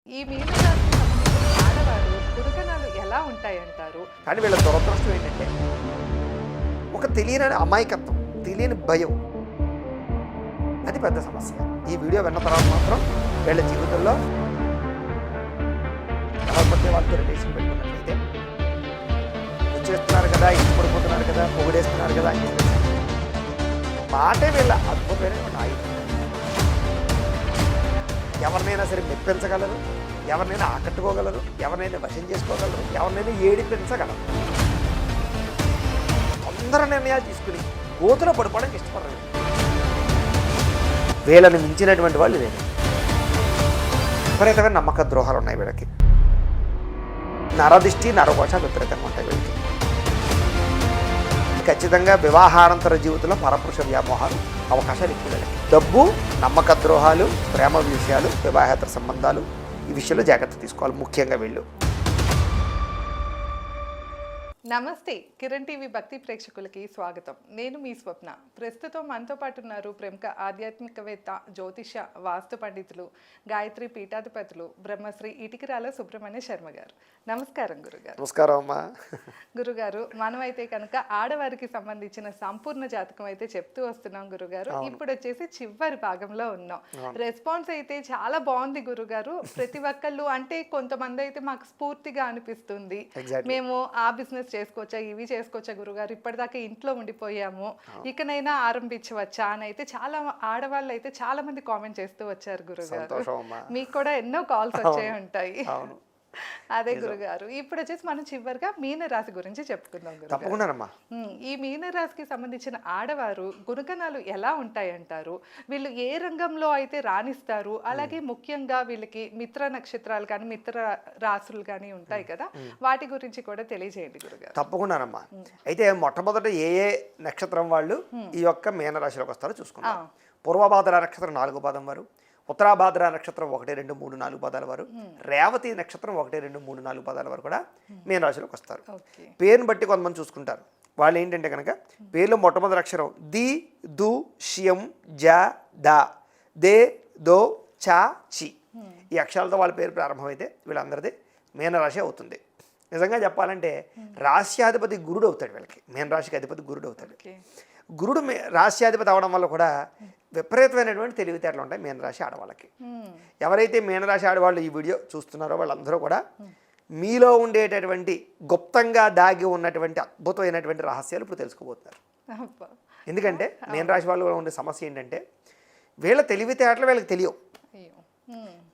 ఈ మీనరాశికి సంబంధించిన ఆడవారు గుణగణాలు ఎలా ఉంటాయంటారు? కానీ వీళ్ళ దురదృష్టం ఏంటంటే ఒక తెలియని అమాయకత్వం, తెలియని భయం, అది పెద్ద సమస్య. ఈ వీడియో విన్న తర్వాత మాత్రం వీళ్ళ జీవితంలో ఎవరు పడితే వాళ్ళతో రిలేషన్ పెట్టుకున్నట్లయితే వచ్చేస్తున్నారు కదా, ఇంటి పడిపోతున్నారు కదా, పొగిడేస్తున్నారు కదా అని మాటే వీళ్ళ అద్భుతమైన ఆయుధం. ఎవరినైనా సరే మెప్పించగలరు, ఎవరినైనా ఆకట్టుకోగలరు, ఎవరినైనా వశం చేసుకోగలరు, ఎవరినైనా ఏడిపించగలరు. తొందర నిర్ణయాలు తీసుకుని గోతులో పడిపోవడానికి ఇష్టపడరు. వీళ్ళని మించినటువంటి వాళ్ళు లేదు. విపరీతమైన నమ్మక ద్రోహాలు ఉన్నాయి వీళ్ళకి. నరదిష్టి నరకోశ విపరీతంగా ఉంటాయి వీళ్ళకి. ఖచ్చితంగా వివాహానంతర జీవితంలో పరపురుష వ్యామోహాలు అవకాశాలు ఎక్కువ వీళ్ళకి. డబ్బు, నమ్మక ద్రోహాలు, ప్రేమ విషయాలు, వివాహేతర సంబంధాలు, ఈ విషయంలో జాగ్రత్త తీసుకోవాలి ముఖ్యంగా వీళ్ళు. నమస్తే, కిరణ్ టీవీ భక్తి ప్రేక్షకులకి స్వాగతం. నేను మీ స్వప్న. ప్రస్తుతం మనతో పాటు ఉన్నారు ప్రముఖ ఆధ్యాత్మికవేత్త, జ్యోతిష, వాస్తు పండితులు, గాయత్రి పీఠాధిపతులు బ్రహ్మశ్రీ ఇటికిరాల సుబ్రహ్మణ్య శర్మ గారు. నమస్కారం గురుగారు. నమస్కారం అమ్మా. గురుగారు, మనమైతే కనుక ఆడవారికి సంబంధించిన సంపూర్ణ జాతకం అయితే చెప్తూ వస్తున్నాం గురుగారు. ఇప్పుడు వచ్చేసి చివరి భాగంలో ఉన్నాం. రెస్పాన్స్ అయితే చాలా బాగుంది గురుగారు. ప్రతి ఒక్కళ్ళు అంటే కొంతమంది అయితే మాకు స్ఫూర్తిగా అనిపిస్తుంది, మేము ఆ బిజినెస్ చేసుకోవచ్చా, ఇవి చేసుకోవచ్చా గురుగారు, ఇప్పటిదాకా ఇంట్లో ఉండిపోయాము, ఇకనైనా ఆరంభించవచ్చా అని అయితే చాలా ఆడవాళ్ళు అయితే చాలా మంది కామెంట్ చేస్తూ వచ్చారు గురుగారు. మీకు కూడా ఎన్నో కాల్స్ వచ్చే ఉంటాయి. అదే గురుగారు, ఇప్పుడు వచ్చేసి మనం చివరిగా మీనరాశి గురించి చెప్పుకుందాం గురుగారు. ఈ మీనరాశికి సంబంధించిన ఆడవారు గుణగణాలు ఎలా ఉంటాయంటారు? వీళ్ళు ఏ రంగంలో అయితే రాణిస్తారు? అలాగే ముఖ్యంగా వీళ్ళకి మిత్ర నక్షత్రాలు కానీ మిత్ర రాశులు కానీ ఉంటాయి కదా, వాటి గురించి కూడా తెలియజేయండి గురుగారు. తప్పకుండానమ్మా. అయితే మొట్టమొదట ఏ ఏ నక్షత్రం వాళ్ళు ఈ యొక్క మీనరాశిలోకి వస్తారో చూసుకుంటాం. పూర్వభాద్ర నక్షత్రం 4వ పాదం వారు, ఉత్తరాభాద్ర నక్షత్రం 1, 2, 3, 4 పాదాల వారు, రేవతి నక్షత్రం 1, 2, 3, 4 పాదాల వారు కూడా మీనరాశిలోకి వస్తారు. పేరుని బట్టి కొంతమంది చూసుకుంటారు. వాళ్ళు ఏంటంటే కనుక పేర్లో మొట్టమొదటి అక్షరం ది, దు, షియం, జ, ద, దే, దో, చ, చి, ఈ అక్షరాలతో వాళ్ళ పేరు ప్రారంభమైతే వీళ్ళందరిది మీనరాశి అవుతుంది. నిజంగా చెప్పాలంటే రాశ్యాధిపతి గురుడు అవుతాడు వీళ్ళకి. మీనరాశికి అధిపతి గురుడు అవుతాడు. గురుడు రాశ్యాధిపతి అవడం వల్ల కూడా విపరీతమైనటువంటి తెలివితేటలు ఉంటాయి మీనరాశి ఆడవాళ్ళకి. ఎవరైతే మీనరాశి ఆడవాళ్ళు ఈ వీడియో చూస్తున్నారో వాళ్ళందరూ కూడా మీలో ఉండేటటువంటి గుప్తంగా దాగి ఉన్నటువంటి అద్భుతమైనటువంటి రహస్యాలు ఇప్పుడు తెలుసుకోబోతున్నారు. ఎందుకంటే మీనరాశి వాళ్ళు ఉండే సమస్య ఏంటంటే వీళ్ళ తెలివితేటలు వీళ్ళకి తెలియవు.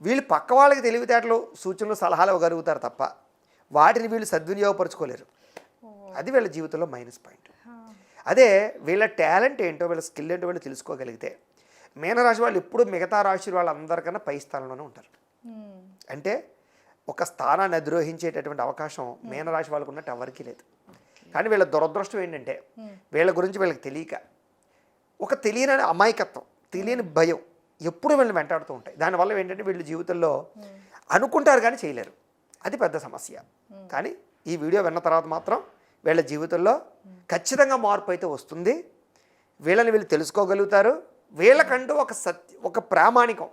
వీళ్ళు పక్క వాళ్ళకి తెలివితేటలు, సూచనలు, సలహాలు ఇవ్వగలుగుతారు తప్ప వాటిని వీళ్ళు సద్వినియోగపరచుకోలేరు. అది వీళ్ళ జీవితంలో మైనస్ పాయింట్. అదే వీళ్ళ టాలెంట్ ఏంటో, వీళ్ళ స్కిల్ ఏంటో వీళ్ళు తెలుసుకోగలిగితే మీనరాశి వాళ్ళు ఎప్పుడు మిగతా రాశి వాళ్ళందరికన్నా పై స్థానంలోనే ఉంటారు. అంటే ఒక స్థానాన్ని అధిరోహించేటటువంటి అవకాశం మీనరాశి వాళ్ళకు ఉన్నట్టు ఎవరికీ లేదు. కానీ వీళ్ళ దురదృష్టం ఏంటంటే వీళ్ళ గురించి వీళ్ళకి తెలియక ఒక తెలియని అమాయకత్వం, తెలియని భయం ఎప్పుడు వీళ్ళని వెంటాడుతూ ఉంటాయి. దానివల్ల ఏంటంటే వీళ్ళ జీవితంలో అనుకుంటారు కానీ చేయలేరు. అది పెద్ద సమస్య. కానీ ఈ వీడియో విన్న తర్వాత మాత్రం వీళ్ళ జీవితంలో ఖచ్చితంగా మార్పు అయితే వస్తుంది. వీళ్ళని వీళ్ళు తెలుసుకోగలుగుతారు. వీళ్ళకంటూ ఒక ప్రామాణికం,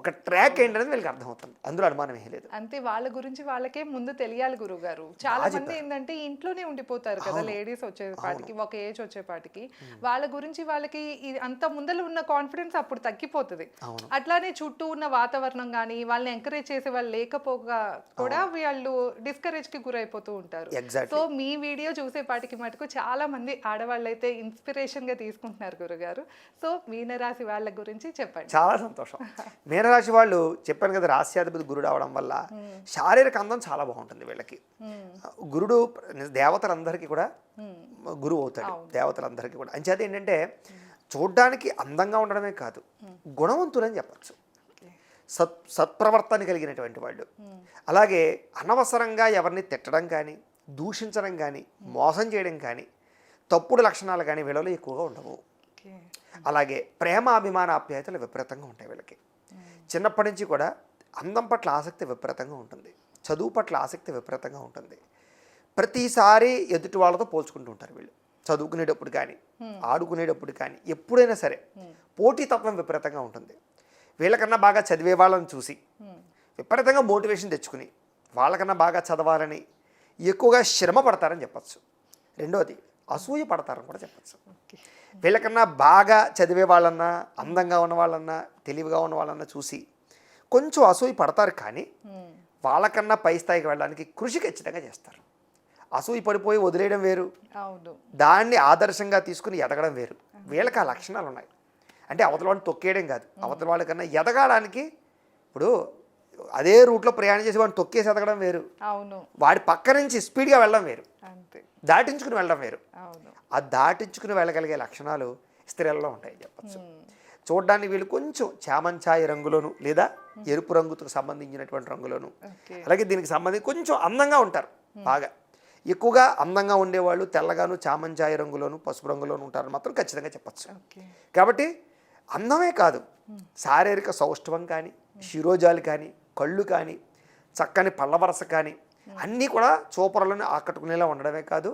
ఒక ట్రాక్ ఏంటనేది వీళ్ళకి అర్థమవుతుంది. అందులో అనుమానం ఏం లేదు. అంతే, వాళ్ళ గురించి వాళ్ళకే ముందు తెలియాలి గురుగారు. చాలా మంది ఏంటంటే ఇంట్లోనే ఉండిపోతారు కదా, లేడీస్ వచ్చేపాటికి, ఒక ఏజ్ వచ్చేపాటికి వాళ్ళ గురించి వాళ్ళకి అంత ముందర ఉన్న కాన్ఫిడెన్స్ అప్పుడు తగ్గిపోతుంది. అట్లానే చుట్టూ ఉన్న వాతావరణం కానీ వాళ్ళని ఎంకరేజ్ చేసే వాళ్ళు లేకపోగా కూడా వాళ్ళు డిస్కరేజ్ కి గురైపోతూ ఉంటారు. సో మీ వీడియో చూసేపాటికి మటుకు చాలా మంది ఆడవాళ్ళు అయితే ఇన్స్పిరేషన్ గా తీసుకుంటున్నారు గురుగారు. సో మీనరాశి వాళ్ళ గురించి చెప్పండి. చాలా సంతోషం. మీనరాశి వాళ్ళు చెప్పాను కదా, రాశ్యాధిపతి గురుడు అవడం వల్ల శారీరక అందం చాలా బాగుంటుంది వీళ్ళకి. గురుడు దేవతలందరికీ కూడా గురువు అవుతాడు, దేవతలందరికీ కూడా. అంచేత ఏంటంటే చూడ్డానికి అందంగా ఉండడమే కాదు, గుణవంతులని చెప్పచ్చు. సత్ప్రవర్తన కలిగినటువంటి వాళ్ళు. అలాగే అనవసరంగా ఎవరిని తిట్టడం కానీ, దూషించడం కానీ, మోసం చేయడం కానీ, తప్పుడు లక్షణాలు కానీ వీళ్ళలో ఎక్కువగా ఉండవు. అలాగే ప్రేమ, అభిమాన, ఆప్యాయతలు విపరీతంగా ఉంటాయి వీళ్ళకి. చిన్నప్పటి నుంచి కూడా అందం పట్ల ఆసక్తి విపరీతంగా ఉంటుంది, చదువు పట్ల ఆసక్తి విపరీతంగా ఉంటుంది. ప్రతిసారి ఎదుటి వాళ్ళతో పోల్చుకుంటూ ఉంటారు వీళ్ళు. చదువుకునేటప్పుడు కానీ, ఆడుకునేటప్పుడు కానీ, ఎప్పుడైనా సరే పోటీతత్వం విపరీతంగా ఉంటుంది. వీళ్ళకన్నా బాగా చదివే వాళ్ళని చూసి విపరీతంగా మోటివేషన్ తెచ్చుకుని వాళ్ళకన్నా బాగా చదవాలని ఎక్కువగా శ్రమ పడతారని చెప్పచ్చు. రెండోది అసూయ పడతారని కూడా చెప్పచ్చు. వీళ్ళకన్నా బాగా చదివే వాళ్ళన్నా, అందంగా ఉన్న వాళ్ళన్నా, తెలివిగా ఉన్న వాళ్ళన్నా చూసి కొంచెం అసూయ పడతారు. కానీ వాళ్ళకన్నా పై స్థాయికి వెళ్ళడానికి కృషి ఖచ్చితంగా చేస్తారు. అసూయ పడిపోయి వదిలేయడం వేరు, దాన్ని ఆదర్శంగా తీసుకుని ఎదగడం వేరు. వీళ్ళకి ఆ లక్షణాలు ఉన్నాయి. అంటే అవతల వాళ్ళని తొక్కేయడం కాదు, అవతల వాళ్ళకన్నా ఎదగడానికి. ఇప్పుడు అదే రూట్లో ప్రయాణం చేసి వాడిని తొక్కేసి ఎదగడం వేరు, వాడి పక్క నుంచి స్పీడ్గా వెళ్ళడం వేరు, దాటించుకుని వెళ్ళడం వేరు. ఆ దాటించుకుని వెళ్ళగలిగే లక్షణాలు స్త్రీలలో ఉంటాయి చెప్పచ్చు. చూడడానికి వీళ్ళు కొంచెం చామంచాయి రంగులోను లేదా ఎరుపు రంగుకు సంబంధించినటువంటి రంగులోను, అలాగే దీనికి సంబంధించి కొంచెం అందంగా ఉంటారు. బాగా ఎక్కువగా అందంగా ఉండేవాళ్ళు తెల్లగాను చామంచాయి రంగులోను పసుపు రంగులోను ఉంటారని మాత్రం ఖచ్చితంగా చెప్పచ్చు. కాబట్టి అందమే కాదు, శారీరక సౌష్ఠవం కానీ, శిరోజాలు కానీ, కళ్ళు కానీ, చక్కని పళ్ళ వరస కానీ అన్నీ కూడా చూపరులను ఆకట్టుకునేలా ఉండడమే కాదు,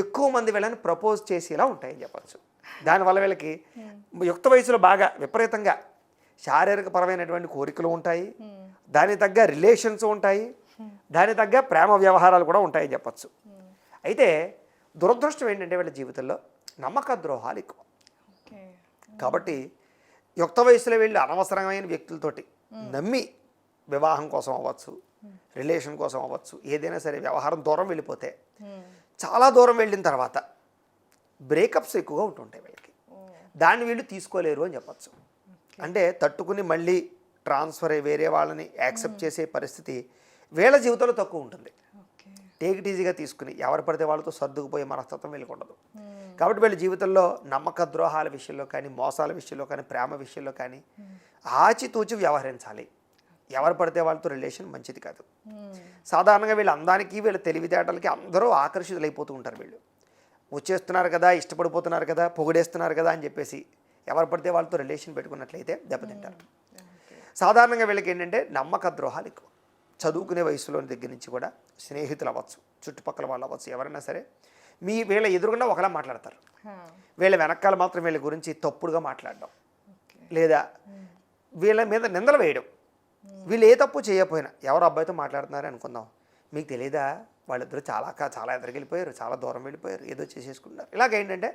ఎక్కువ మంది వీళ్ళని ప్రపోజ్ చేసేలా ఉంటాయని చెప్పచ్చు. దానివల్ల వీళ్ళకి యుక్త వయసులో బాగా విపరీతంగా శారీరక పరమైనటువంటి కోరికలు ఉంటాయి, దానికి తగ్గ రిలేషన్స్ ఉంటాయి, దానికి తగ్గ ప్రేమ వ్యవహారాలు కూడా ఉంటాయని చెప్పచ్చు. అయితే దురదృష్టం ఏంటంటే వీళ్ళ జీవితంలో నమ్మక ద్రోహాలు ఎక్కువ. కాబట్టి యుక్త వయసులో వీళ్ళు అనవసరమైన వ్యక్తులతోటి నమ్మి వివాహం కోసం అవ్వచ్చు, రిలేషన్ కోసం అవ్వచ్చు, ఏదైనా సరే వ్యవహారం దూరం వెళ్ళిపోతే చాలా దూరం వెళ్ళిన తర్వాత బ్రేకప్స్ ఎక్కువగా ఉంటుంటాయి వీళ్ళకి. దాన్ని వీళ్ళు తీసుకోలేరు అని చెప్పచ్చు. అంటే తట్టుకుని మళ్ళీ ట్రాన్స్ఫర్ అయ్యి వేరే వాళ్ళని యాక్సెప్ట్ చేసే పరిస్థితి వీళ్ళ జీవితంలో తక్కువ ఉంటుంది. టేక్ ఇట్ ఈజీగా తీసుకుని ఎవరు పడితే వాళ్ళతో సర్దుకుపోయే మనస్తత్వం వీళ్ళకి ఉండదు. కాబట్టి వీళ్ళ జీవితంలో నమ్మక ద్రోహాల విషయంలో కానీ, మోసాల విషయంలో కానీ, ప్రేమ విషయంలో కానీ ఆచితూచి వ్యవహరించాలి. ఎవరు పడితే వాళ్ళతో రిలేషన్ మంచిది కాదు. సాధారణంగా వీళ్ళ అందానికి వీళ్ళ తెలివితేటలకి అందరూ ఆకర్షితులైపోతూ ఉంటారు. వీళ్ళు వచ్చేస్తున్నారు కదా, ఇష్టపడిపోతున్నారు కదా, పొగిడేస్తున్నారు కదా అని చెప్పేసి ఎవరు పడితే వాళ్ళతో రిలేషన్ పెట్టుకున్నట్లయితే దెబ్బతింటారు. సాధారణంగా వీళ్ళకి ఏంటంటే నమ్మక ద్రోహాలు ఎక్కువ. చదువుకునే వయసులో దగ్గర నుంచి కూడా స్నేహితులు అవ్వచ్చు, చుట్టుపక్కల వాళ్ళు అవ్వచ్చు, ఎవరైనా సరే వీళ్ళ ఎదురుగుండా ఒకలా మాట్లాడతారు. వీళ్ళ వెనకాల మాత్రం వీళ్ళ గురించి తప్పుడుగా మాట్లాడడం లేదా వీళ్ళ మీద నిందలు వేయడం. వీళ్ళు ఏ తప్పు చేయకపోయినా ఎవరు అబ్బాయితో మాట్లాడుతున్నారని అనుకుందాం, మీకు తెలియదా వాళ్ళిద్దరూ చాలా ఎదురుకెళ్ళిపోయారు, చాలా దూరం వెళ్ళిపోయారు, ఏదో చేసేసుకుంటారు. ఇలాగేంటంటే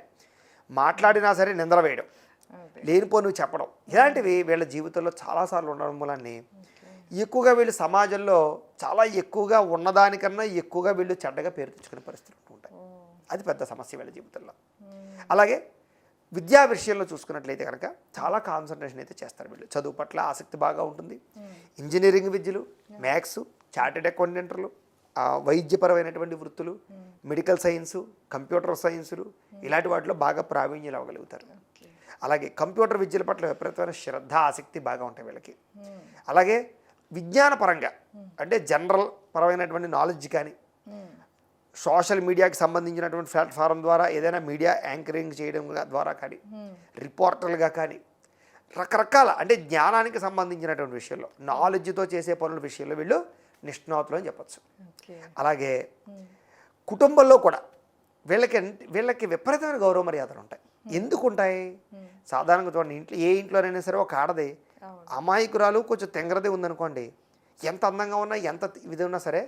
మాట్లాడినా సరే నిందలు వేయడం, లేనిపోను చెప్పడం, ఇలాంటివి వీళ్ళ జీవితంలో చాలాసార్లు ఉండడం మూలాన్ని ఎక్కువగా వీళ్ళు సమాజంలో చాలా ఎక్కువగా ఉన్నదానికన్నా ఎక్కువగా వీళ్ళు చెడ్డగా పేరు తెచ్చుకునే పరిస్థితులు ఉంటాయి. అది పెద్ద సమస్య వీళ్ళ జీవితంలో. అలాగే విద్యా విషయంలో చూసుకున్నట్లయితే కనుక చాలా కాన్సన్ట్రేషన్ అయితే చేస్తారు వీళ్ళు. చదువు పట్ల ఆసక్తి బాగా ఉంటుంది. ఇంజనీరింగ్ విద్యలు, మ్యాథ్స్, చార్టెడ్ అకౌంటెంట్లు, వైద్యపరమైనటువంటి వృత్తులు, మెడికల్ సైన్సు, కంప్యూటర్ సైన్సులు ఇలాంటి వాటిలో బాగా ప్రావీణ్యం అవ్వగలుగుతారు. అలాగే కంప్యూటర్ విద్యల పట్ల విపరీతమైన శ్రద్ధ, ఆసక్తి బాగా ఉంటాయి వీళ్ళకి. అలాగే విజ్ఞానపరంగా అంటే జనరల్ పరమైనటువంటి నాలెడ్జ్ కానీ, సోషల్ మీడియాకి సంబంధించినటువంటి ప్లాట్ఫారం ద్వారా ఏదైనా మీడియా యాంకరింగ్ చేయడం ద్వారా కానీ, రిపోర్టర్లుగా కానీ, రకరకాల అంటే జ్ఞానానికి సంబంధించినటువంటి విషయంలో నాలెడ్జ్తో చేసే పనుల విషయంలో వీళ్ళు నిష్ణాతులు అని చెప్పచ్చు. అలాగే కుటుంబంలో కూడా వీళ్ళకి విపరీతమైన గౌరవ మర్యాదలు ఉంటాయి. ఎందుకు ఉంటాయి? సాధారణంగా చూడండి, ఏ ఇంట్లోనైనా సరే ఒక ఆడది అమాయకురాలు కొంచెం తెంగరది ఉందనుకోండి, ఎంత అందంగా ఉన్నా ఎంత ఇది ఉన్నా సరే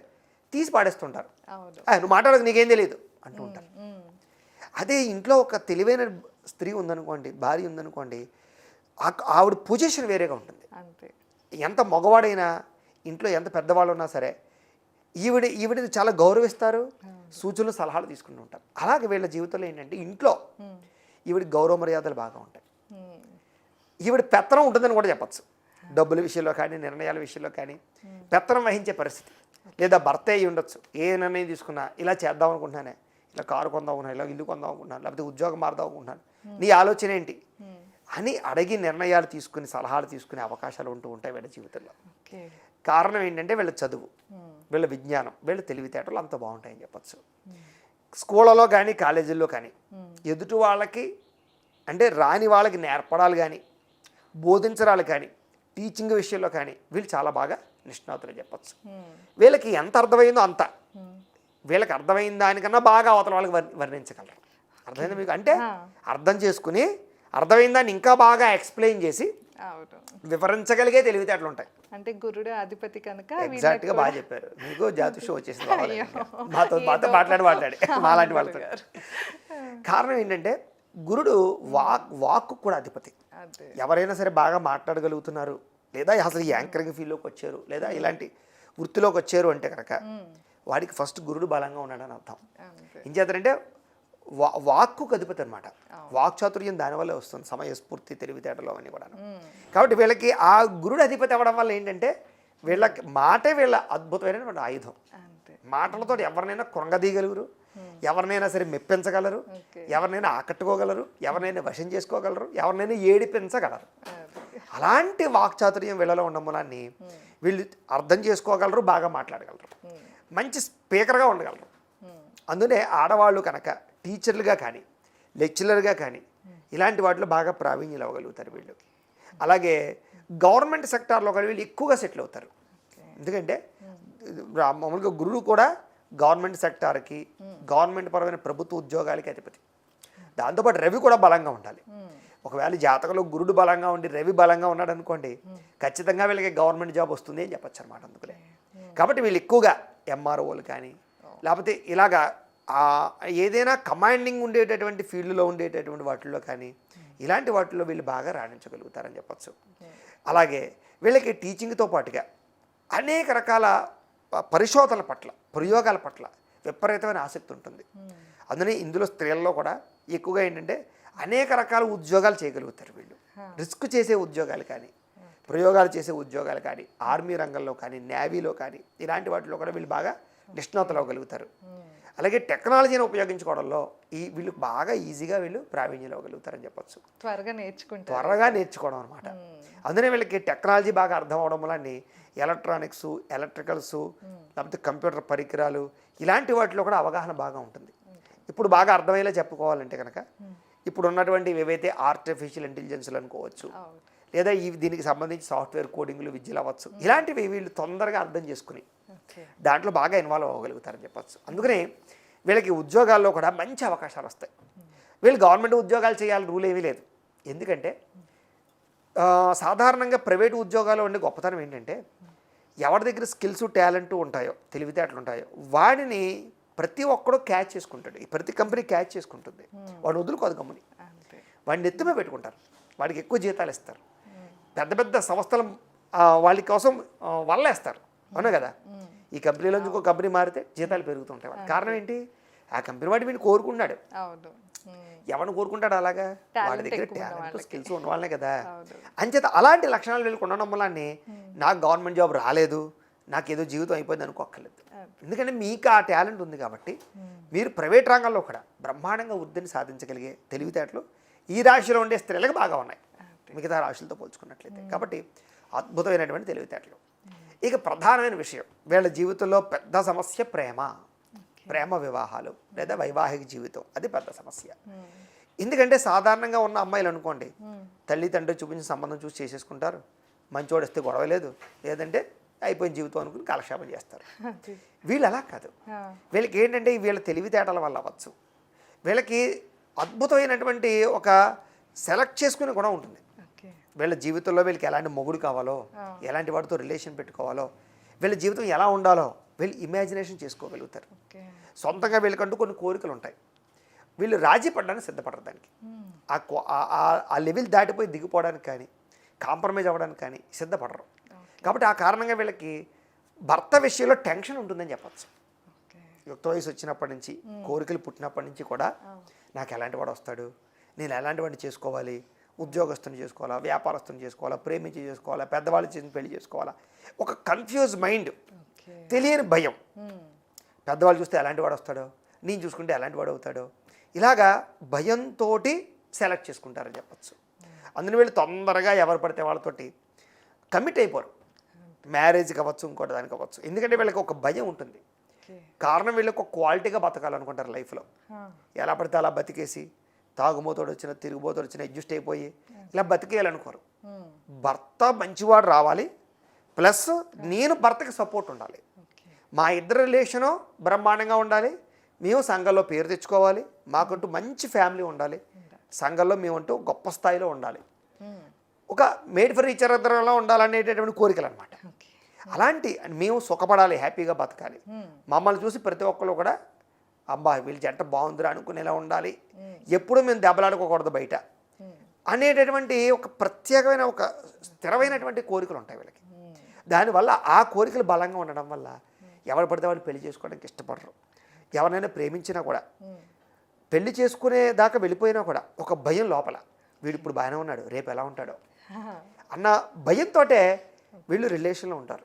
తీసి పాడేస్తుంటారు. నువ్వు మాట్లాడదు, నీకేం తెలియదు అంటూ ఉంటారు. అదే ఇంట్లో ఒక తెలివైన స్త్రీ ఉందనుకోండి, భార్య ఉందనుకోండి, ఆవిడ పొజిషన్ వేరేగా ఉంటుంది. ఎంత మగవాడైనా ఇంట్లో ఎంత పెద్దవాళ్ళు ఉన్నా సరే ఈవిడిని చాలా గౌరవిస్తారు, సూచనలు సలహాలు తీసుకుంటూ ఉంటారు. అలాగే వీళ్ళ జీవితంలో ఏంటంటే ఇంట్లో ఈవిడి గౌరవ మర్యాదలు బాగా ఉంటాయి. ఈవిడ పెత్తనం ఉంటుందని కూడా చెప్పచ్చు. డబ్బుల విషయంలో కానీ, నిర్ణయాల విషయంలో కానీ పెత్తనం వహించే పరిస్థితి. లేదా భర్త అయి ఉండొచ్చు, ఏ నిర్ణయం తీసుకున్నా ఇలా చేద్దాం అనుకుంటున్నానే, ఇలా కారు కొందాం అనుకుంటున్నాను, ఇలా ఇల్లు కొందాం అనుకుంటున్నాను, లేకపోతే ఉద్యోగం మారుదాం అనుకుంటున్నాను, నీ ఆలోచన ఏంటి అని అడిగి నిర్ణయాలు తీసుకుని సలహాలు తీసుకునే అవకాశాలు ఉంటూ ఉంటాయి వీళ్ళ జీవితంలో. కారణం ఏంటంటే వీళ్ళ చదువు, వీళ్ళ విజ్ఞానం, వీళ్ళ తెలివితేటలు అంత బాగుంటాయని చెప్పచ్చు. స్కూళ్ళలో కానీ కాలేజీల్లో కానీ ఎదుటి వాళ్ళకి అంటే రాని వాళ్ళకి నేర్పడాలి కానీ, బోధించడాలు కానీ, టీచింగ్ విషయంలో కానీ వీళ్ళు చాలా బాగా నిష్ణాతులు చెప్పచ్చు. వీళ్ళకి ఎంత అర్థమైందో అంత, వీళ్ళకి అర్థమైన దానికన్నా బాగా అవతల వాళ్ళకి వర్ణించగలరు. అర్థమైంది మీకు? అంటే అర్థం చేసుకుని అర్థమైన దాన్ని ఇంకా బాగా ఎక్స్ప్లెయిన్ చేసి అవును. వివరించగలిగే తెలివితేటలు ఉంటాయి. అంటే గురుడు అధిపతి కనుక ఎగ్జాక్ట్గా బాగా చెప్పారు. మీకు జ్యోతిషం వచ్చేసింది మాతో మాట్లాడి మాలాంటి వాళ్ళతో. కారణం ఏంటంటే గురుడు వాక్కు కూడా అధిపతి. ఎవరైనా సరే బాగా మాట్లాడగలుగుతున్నారు, లేదా అసలు ఈ యాంకరింగ్ ఫీల్డ్లోకి వచ్చారు, లేదా ఇలాంటి వృత్తిలోకి వచ్చారు అంటే కనుక వాడికి ఫస్ట్ గురుడు బలంగా ఉన్నాడని అర్థం. ఏం చేస్తారంటే వాక్కు అధిపతి అనమాట. వాక్చాతుర్యం దానివల్లే వస్తుంది, సమయస్ఫూర్తి, తెలివితేటలు అవన్నీ కూడా. కాబట్టి వీళ్ళకి ఆ గురుడు అధిపతి అవ్వడం వల్ల ఏంటంటే వీళ్ళకి మాటే వీళ్ళ అద్భుతమైనటువంటి ఆయుధం. మాటలతో ఎవరినైనా కృంగదీయగలుగురు, ఎవరినైనా సరే మెప్పించగలరు, ఎవరినైనా ఆకట్టుకోగలరు, ఎవరినైనా వశం చేసుకోగలరు, ఎవరినైనా ఏడిపించగలరు. అలాంటి వాక్చాతుర్యం వీళ్ళలో ఉండడం మూలాన్ని వీళ్ళు అర్థం చేసుకోగలరు, బాగా మాట్లాడగలరు, మంచి స్పీకర్గా ఉండగలరు. అందునే ఆడవాళ్ళు కనుక టీచర్లుగా కానీ లెక్చరర్గా కానీ ఇలాంటి వాటిలో బాగా ప్రావీణ్యం అవ్వగలుగుతారు వీళ్ళు. అలాగే గవర్నమెంట్ సెక్టార్లో కానీ వీళ్ళు ఎక్కువగా సెటిల్ అవుతారు. ఎందుకంటే మామూలుగా గురుడు కూడా గవర్నమెంట్ సెక్టార్కి, గవర్నమెంట్ పరమైన ప్రభుత్వ ఉద్యోగాలకి అధిపతి. దాంతోపాటు రవి కూడా బలంగా ఉండాలి. ఒకవేళ జాతకంలో గురుడు బలంగా ఉండి రవి బలంగా ఉన్నాడు అనుకోండి, ఖచ్చితంగా వీళ్ళకి గవర్నమెంట్ జాబ్ వస్తుంది అని చెప్పచ్చు అనమాట. అందుకనే కాబట్టి వీళ్ళు ఎక్కువగా ఎంఆర్ఓలు కానీ లేకపోతే ఇలాగా ఏదైనా కమాండింగ్ ఉండేటటువంటి ఫీల్డ్లో ఉండేటటువంటి వాటిల్లో కానీ ఇలాంటి వాటిల్లో వీళ్ళు బాగా రాణించగలుగుతారని చెప్పచ్చు. అలాగే వీళ్ళకి టీచింగ్తో పాటుగా అనేక రకాల పరిశోధనల పట్ల, ప్రయోగాల పట్ల విపరీతమైన ఆసక్తి ఉంటుంది. అందుకని ఇందులో స్త్రీల్లో కూడా ఎక్కువగా ఏంటంటే అనేక రకాల ఉద్యోగాలు చేయగలుగుతారు వీళ్ళు. రిస్క్ చేసే ఉద్యోగాలు కానీ, ప్రయోగాలు చేసే ఉద్యోగాలు కానీ, ఆర్మీ రంగంలో కానీ, నేవీలో కానీ ఇలాంటి వాటిలో కూడా వీళ్ళు బాగా నిష్ణాతులు అవ్వగలుగుతారు. అలాగే టెక్నాలజీని ఉపయోగించుకోవడంలో వీళ్ళు బాగా ఈజీగా వీళ్ళు ప్రావీణ్యం అవ్వగలుగుతారని చెప్పచ్చు. త్వరగా నేర్చుకోవడం అనమాట. అందుకనే వీళ్ళకి టెక్నాలజీ బాగా అర్థం అవడం వల్ల ఎలక్ట్రానిక్స్, ఎలక్ట్రికల్స్, లేకపోతే కంప్యూటర్ పరికరాలు ఇలాంటి వాటిలో కూడా అవగాహన బాగా ఉంటుంది. ఇప్పుడు బాగా అర్థమయ్యేలా చెప్పుకోవాలంటే కనుక ఇప్పుడు ఉన్నటువంటి ఏవైతే ఆర్టిఫిషియల్ ఇంటెలిజెన్స్లు అనుకోవచ్చు, లేదా దీనికి సంబంధించి సాఫ్ట్వేర్ కోడింగ్లు, విద్యలు అవ్వచ్చు, ఇలాంటివి వీళ్ళు తొందరగా అర్థం చేసుకుని దాంట్లో బాగా ఇన్వాల్వ్ అవ్వగలుగుతారని చెప్పచ్చు. అందుకనే వీళ్ళకి ఉద్యోగాల్లో కూడా మంచి అవకాశాలు వస్తాయి. వీళ్ళు గవర్నమెంట్ ఉద్యోగాలు చేయాలని రూల్ ఏమీ లేదు. ఎందుకంటే సాధారణంగా ప్రైవేటు ఉద్యోగాల్లో ఉండే గొప్పతనం ఏంటంటే ఎవరి దగ్గర స్కిల్స్, టాలెంట్ ఉంటాయో, తెలివితేటలు ఉంటాయో వాడిని ప్రతి ఒక్కడూ క్యాచ్ చేసుకుంటాడు. ప్రతి కంపెనీ క్యాచ్ చేసుకుంటుంది. వాడు వదులుకోదు గమ్ముని, వాడిని ఎత్తుమే పెట్టుకుంటారు, వాడికి ఎక్కువ జీతాలు ఇస్తారు. పెద్ద పెద్ద సంస్థలు వాళ్ళ కోసం వల్లేస్తారు, అవునా కదా. ఈ కంపెనీలో ఇంకో కంపెనీ మారితే జీతాలు పెరుగుతుంటాయి. కారణం ఏంటి? ఆ కంపెనీ వాడి వీడిని కోరుకున్నాడు. ఎవరిని కోరుకుంటాడు అలాగా? వాడి దగ్గర టాలెంట్, స్కిల్స్ ఉన్న వాళ్ళనే కదా. అంచేత అలాంటి లక్షణాలు వీళ్ళకి ఉండడం వల్ల నాకు గవర్నమెంట్ జాబ్ రాలేదు, నాకేదో జీవితం అయిపోయింది అనుకోక్కర్లేదు. ఎందుకంటే మీకు ఆ టాలెంట్ ఉంది కాబట్టి మీరు ప్రైవేట్ రంగంలో కూడా బ్రహ్మాండంగా వృద్ధిని సాధించగలిగే తెలివితేటలు ఈ రాశిలో ఉండే స్త్రీలకు బాగా ఉన్నాయి మిగతా రాశులతో పోల్చుకున్నట్లయితే. కాబట్టి అద్భుతమైనటువంటి తెలివితేటలు. ఇక ప్రధానమైన విషయం వీళ్ళ జీవితంలో పెద్ద సమస్య ప్రేమ వివాహాలు లేదా వైవాహిక జీవితం. అది పెద్ద సమస్య. ఎందుకంటే సాధారణంగా ఉన్న అమ్మాయిలు అనుకోండి, తల్లిదండ్రులు చూపించిన సంబంధం చూసి చేసేసుకుంటారు. మంచోడు వస్తే గొడవ లేదు, లేదంటే అయిపోయిన జీవితం అనుకుని కాలక్షేపం చేస్తారు. వీళ్ళు అలా కాదు. వీళ్ళకి ఏంటంటే వీళ్ళ తెలివితేటల వల్ల అవ్వచ్చు, వీళ్ళకి అద్భుతమైనటువంటి ఒక సెలెక్ట్ చేసుకునే కూడా ఉంటుంది. వీళ్ళ జీవితంలో వీళ్ళకి ఎలాంటి మొగుడు కావాలో, ఎలాంటి వాడితో రిలేషన్ పెట్టుకోవాలో, వీళ్ళ జీవితం ఎలా ఉండాలో వీళ్ళు ఇమాజినేషన్ చేసుకోగలుగుతారు. సొంతంగా వీళ్ళకంటూ కొన్ని కోరికలు ఉంటాయి. వీళ్ళు రాజీ పడడానికి సిద్ధపడరు. దానికి ఆ లెవెల్ దాటిపోయి దిగిపోవడానికి కానీ, కాంప్రమైజ్ అవ్వడానికి కానీ సిద్ధపడరు. కాబట్టి ఆ కారణంగా వీళ్ళకి భర్త విషయంలో టెన్షన్ ఉంటుందని చెప్పచ్చు. యుక్త వయసు వచ్చినప్పటి నుంచి, కోరికలు పుట్టినప్పటి నుంచి కూడా నాకు ఎలాంటి వాడు వస్తాడు, నేను ఎలాంటి వాడిని చేసుకోవాలి, ఉద్యోగస్తుని చేసుకోవాలా, వ్యాపారస్తుని చేసుకోవాలా, ప్రేమించి చేసుకోవాలా, పెద్దవాళ్ళు చేసి పెళ్లి చేసుకోవాలా, ఒక కన్ఫ్యూజ్ మైండ్, తెలియని భయం. పెద్దవాళ్ళు చూస్తే ఎలాంటి వాడు వస్తాడో, నేను చూసుకుంటే ఎలాంటి వాడు అవుతాడో, ఇలాగా భయంతో సెలెక్ట్ చేసుకుంటారని చెప్పచ్చు. అందుకని వీళ్ళు తొందరగా ఎవరు పడితే వాళ్ళతోటి కమిట్ అయిపోరు. మ్యారేజ్కి అవ్వచ్చు, ఇంకోటి దానికి అవ్వచ్చు. ఎందుకంటే వీళ్ళకి ఒక భయం ఉంటుంది. కారణం వీళ్ళకి ఒక క్వాలిటీగా బతకాలనుకుంటారు లైఫ్లో. ఎలా పడితే అలా బతికేసి తాగుమోతోడు వచ్చిన, తిరుగుబోతోడు వచ్చిన అడ్జస్ట్ అయిపోయి ఇలా బతికేయాలనుకోరు. భర్త మంచివాడు రావాలి, ప్లస్ నేను భర్తకి సపోర్ట్ ఉండాలి, మా ఇద్దరు రిలేషను బ్రహ్మాండంగా ఉండాలి, మేము సంఘంలో పేరు తెచ్చుకోవాలి, మాకంటూ మంచి ఫ్యామిలీ ఉండాలి, సంఘంలో మేమంటూ గొప్ప స్థాయిలో ఉండాలి, ఒక మేడ్ ఫర్ ఈచ్ అదర్లో ఉండాలనేటటువంటి కోరికలు అనమాట. ఓకే. అలాంటి మేము సుఖపడాలి, హ్యాపీగా బతకాలి, మమ్మల్ని చూసి ప్రతి ఒక్కళ్ళు కూడా అబ్బా వీళ్ళ జంట బాగుందిరా అనుకునేలా ఉండాలి, ఎప్పుడూ మేము దెబ్బలాడుకోకూడదు బయట అనేటటువంటి ఒక ప్రత్యేకమైన ఒక స్థిరమైనటువంటి కోరికలు ఉంటాయి వీళ్ళకి. దానివల్ల ఆ కోరికలు బలంగా ఉండడం వల్ల ఎవరు పడితే వాళ్ళు పెళ్లి చేసుకోవడానికి ఇష్టపడరు. ఎవరినైనా ప్రేమించినా కూడా పెళ్లి చేసుకునే దాకా వెళ్ళిపోయినా కూడా ఒక భయం లోపల, వీడు ఇప్పుడు బాగానే ఉన్నాడు రేపు ఎలా ఉంటాడో అన్న భయంతో వీళ్ళు రిలేషన్లో ఉంటారు.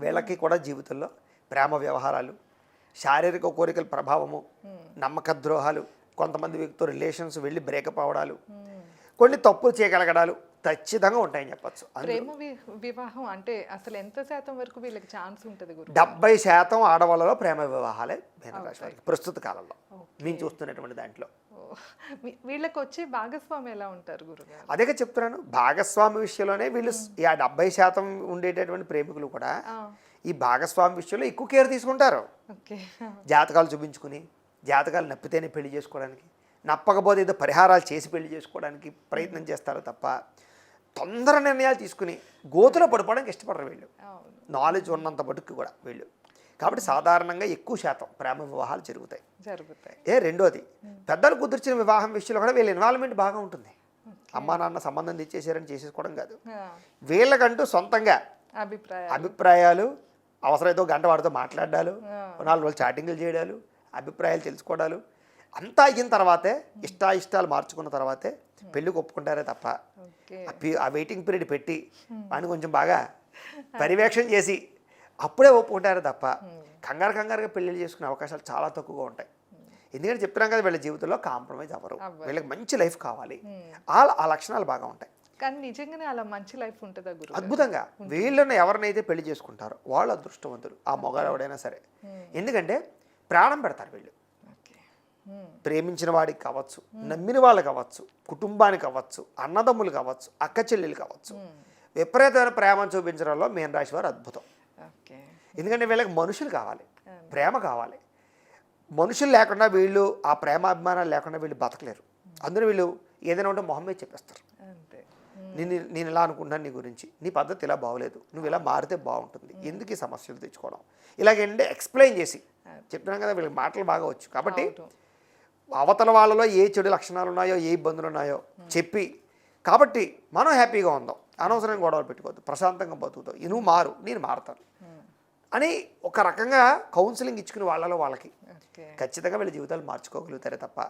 వీళ్ళకి కూడా జీవితంలో ప్రేమ వ్యవహారాలు, శారీరక కోరికల ప్రభావము, నమ్మక ద్రోహాలు, కొంతమంది వ్యక్తితో రిలేషన్స్ వెళ్ళి బ్రేకప్ అవడాలు, కొన్ని తప్పులు చేయగలగడాలు ఖచ్చితంగా ఉంటాయని చెప్పచ్చు. ప్రేమ వివాహం అంటే అసలు ఎంత శాతం వరకు వీళ్ళకి ఛాన్స్ ఉంటుంది గురు? 70% ఆడవాళ్ళలో ప్రేమ వివాహాలే మీనరాశి వారికి ప్రస్తుత కాలంలో మేము చూస్తున్నటువంటి దాంట్లో. వీళ్ళకి వచ్చే భాగస్వామి ఎలా ఉంటారు గురుగారు? అదేగా చెప్తున్నాను, భాగస్వామి విషయంలోనే వీళ్ళు ఆ 70% ఉండేటటువంటి ప్రేమికులు కూడా ఈ భాగస్వామి విషయంలో ఎక్కువ కేర్ తీసుకుంటారు. జాతకాలు చూపించుకుని, జాతకాలు నప్పితేనే పెళ్లి చేసుకోవడానికి, నప్పకపోతే ఏదో పరిహారాలు చేసి పెళ్లి చేసుకోవడానికి ప్రయత్నం చేస్తారు తప్ప తొందర నిర్ణయాలు తీసుకుని గోతులో పడిపోవడానికి ఇష్టపడరు వీళ్ళు, నాలెడ్జ్ ఉన్నంత మటుకు కూడా వీళ్ళు. కాబట్టి సాధారణంగా ఎక్కువ శాతం ప్రేమ వివాహాలు జరుగుతాయి. రెండోది, పెద్దలు కుదిర్చిన వివాహం విషయంలో కూడా వీళ్ళ ఇన్వాల్వ్మెంట్ బాగా ఉంటుంది. అమ్మా నాన్న సంబంధం తెచ్చేసారని చేసేసుకోవడం కాదు, వీళ్ళకంటూ సొంతంగా అభిప్రాయాలు, అవసరమైతే గంట వాడితో మాట్లాడాలు, 4 రోజులు చాటింగ్లు చేయడాలు, అభిప్రాయాలు తెలుసుకోవడాలు అంతా అయిన తర్వాతే, ఇష్టాలు మార్చుకున్న తర్వాతే పెళ్ళికి ఒప్పుకుంటారే తప్ప ఆ వెయిటింగ్ పీరియడ్ పెట్టి వాడిని కొంచెం బాగా పర్యవేక్షణ చేసి అప్పుడే ఒప్పుకుంటారే తప్ప కంగారుగా పెళ్ళిళ్ళు చేసుకునే అవకాశాలు చాలా తక్కువగా ఉంటాయి. ఎందుకంటే చెప్తున్నాం కదా, వీళ్ళ జీవితంలో కాంప్రమైజ్ అవ్వరు, వీళ్ళకి మంచి లైఫ్ కావాలి, ఆ లక్షణాలు బాగా ఉంటాయి. కానీ నిజంగానే అలా మంచి లైఫ్ ఉంటుందా గురు? అద్భుతంగా. వీళ్ళని ఎవరినైతే పెళ్లి చేసుకుంటారో వాళ్ళు అదృష్టవంతులు, ఆ మొగాడు ఎవడైనా సరే. ఎందుకంటే ప్రాణం పెడతారు వీళ్ళు. ప్రేమించిన వాడికి కావచ్చు, నమ్మిన వాళ్ళకి కావచ్చు, కుటుంబానికి కావచ్చు, అన్నదమ్ములు కావచ్చు, అక్క చెల్లెలు కావచ్చు, విపరీతమైన ప్రేమను చూపించడంలో మీనరాశి వారు అద్భుతం. ఎందుకంటే వీళ్ళకి మనుషులు కావాలి, ప్రేమ కావాలి. మనుషులు లేకుండా వీళ్ళు ఆ ప్రేమాభిమానాలు లేకుండా వీళ్ళు బతకలేరు. అందులో వీళ్ళు ఏదైనా ఉంటే మొహం మీద చెప్పేస్తారు. నేను ఇలా అనుకుంటాను నీ గురించి, నీ పద్ధతి ఇలా బాగోలేదు, నువ్వు ఇలా మారితే బాగుంటుంది, ఎందుకు ఈ సమస్యలు తెచ్చుకోవడం, ఇలాగంటే ఎక్స్ప్లెయిన్ చేసి చెప్తున్నాం కదా, వీళ్ళకి మాటలు బాగా వచ్చు. కాబట్టి అవతల వాళ్ళలో ఏ చెడు లక్షణాలు ఉన్నాయో, ఏ ఇబ్బందులు ఉన్నాయో చెప్పి, కాబట్టి మనం హ్యాపీగా ఉందాం, అనవసరంగా గొడవలు పెట్టుకోవద్దు, ప్రశాంతంగా బతుకుతావు, నువ్వు మారు నేను మారుతాను అని ఒక రకంగా కౌన్సిలింగ్ ఇచ్చుకుని వాళ్ళకి ఖచ్చితంగా వీళ్ళ జీవితాలు మార్చుకోగలుగుతారే తప్ప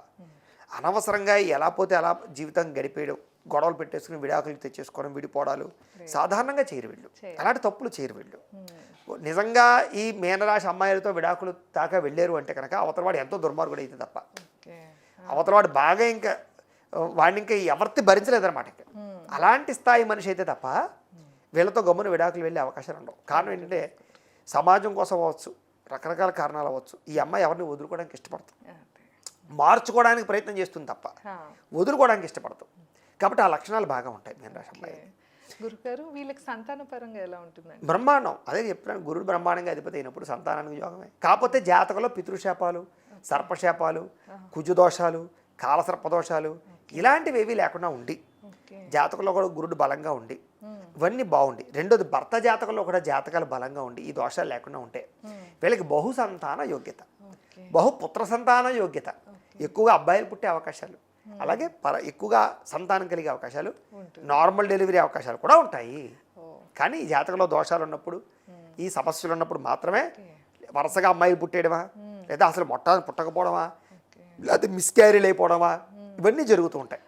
అనవసరంగా ఎలా పోతే అలా జీవితం గడిపేయడం, గొడవలు పెట్టేసుకుని విడాకులు తెచ్చేసుకోవడం, విడిపోవడాలు సాధారణంగా చేయరు వీళ్ళు. అలాంటి తప్పులు చేయరు వీళ్ళు. నిజంగా ఈ మీనరాశి అమ్మాయిలతో విడాకులు దాకా వెళ్ళారు అంటే కనుక అవతలవాడు ఎంతో దుర్మార్గుడు అయితే తప్ప, అవతలవాడు బాగా ఇంకా వాడిని ఇంకా ఎవరిని భరించలేదన్నమాట. ఇంకా అలాంటి స్థాయి మనిషి అయితే తప్ప వీళ్ళతో గమ్మున విడాకులు వెళ్ళే అవకాశాలు ఉండవు. కారణం ఏంటంటే సమాజం కోసం అవ్వచ్చు, రకరకాల కారణాలు అవ్వచ్చు, ఈ అమ్మాయి ఎవరిని వదులుకోవడానికి ఇష్టపడుతుంది, మార్చుకోవడానికి ప్రయత్నం చేస్తుంది తప్ప వదులుకోవడానికి ఇష్టపడతాం. కాబట్టి ఆ లక్షణాలు బాగా ఉంటాయి మీనరాశి అమ్మాయి. గురుగారు వీళ్ళకి సంతాన పరంగా ఎలా ఉంటుందండి? బ్రహ్మాండం. అదే చెప్తున్నాను, గురుడు బ్రహ్మాండంగా అధిపతి అయినప్పుడు సంతానానికి యోగమే. కాకపోతే జాతకంలో పితృశాపాలు, సర్పశాపాలు, కుజుదోషాలు, కాలసర్పదోషాలు ఇలాంటివి ఏవీ లేకుండా ఉండి, జాతకంలో కూడా గురుడు బలంగా ఉండి ఇవన్నీ బాగుండి, రెండోది భర్త జాతకంలో కూడా జాతకాలు బలంగా ఉండి ఈ దోషాలు లేకుండా ఉంటే వీళ్ళకి బహు సంతాన యోగ్యత, బహుపుత్ర సంతాన యోగ్యత, ఎక్కువగా అబ్బాయిలు పుట్టే అవకాశాలు, అలాగే ఎక్కువగా సంతానం కలిగే అవకాశాలు, నార్మల్ డెలివరీ అవకాశాలు కూడా ఉంటాయి. కానీ ఈ జాతకంలో దోషాలు ఉన్నప్పుడు, ఈ సమస్యలు ఉన్నప్పుడు మాత్రమే వరుసగా అమ్మాయిలు పుట్టేయడమా, లేదా అసలు పుట్టకపోవడమా, లేదా మిస్క్యారీలు అయిపోవడమా, ఇవన్నీ జరుగుతూ ఉంటాయి.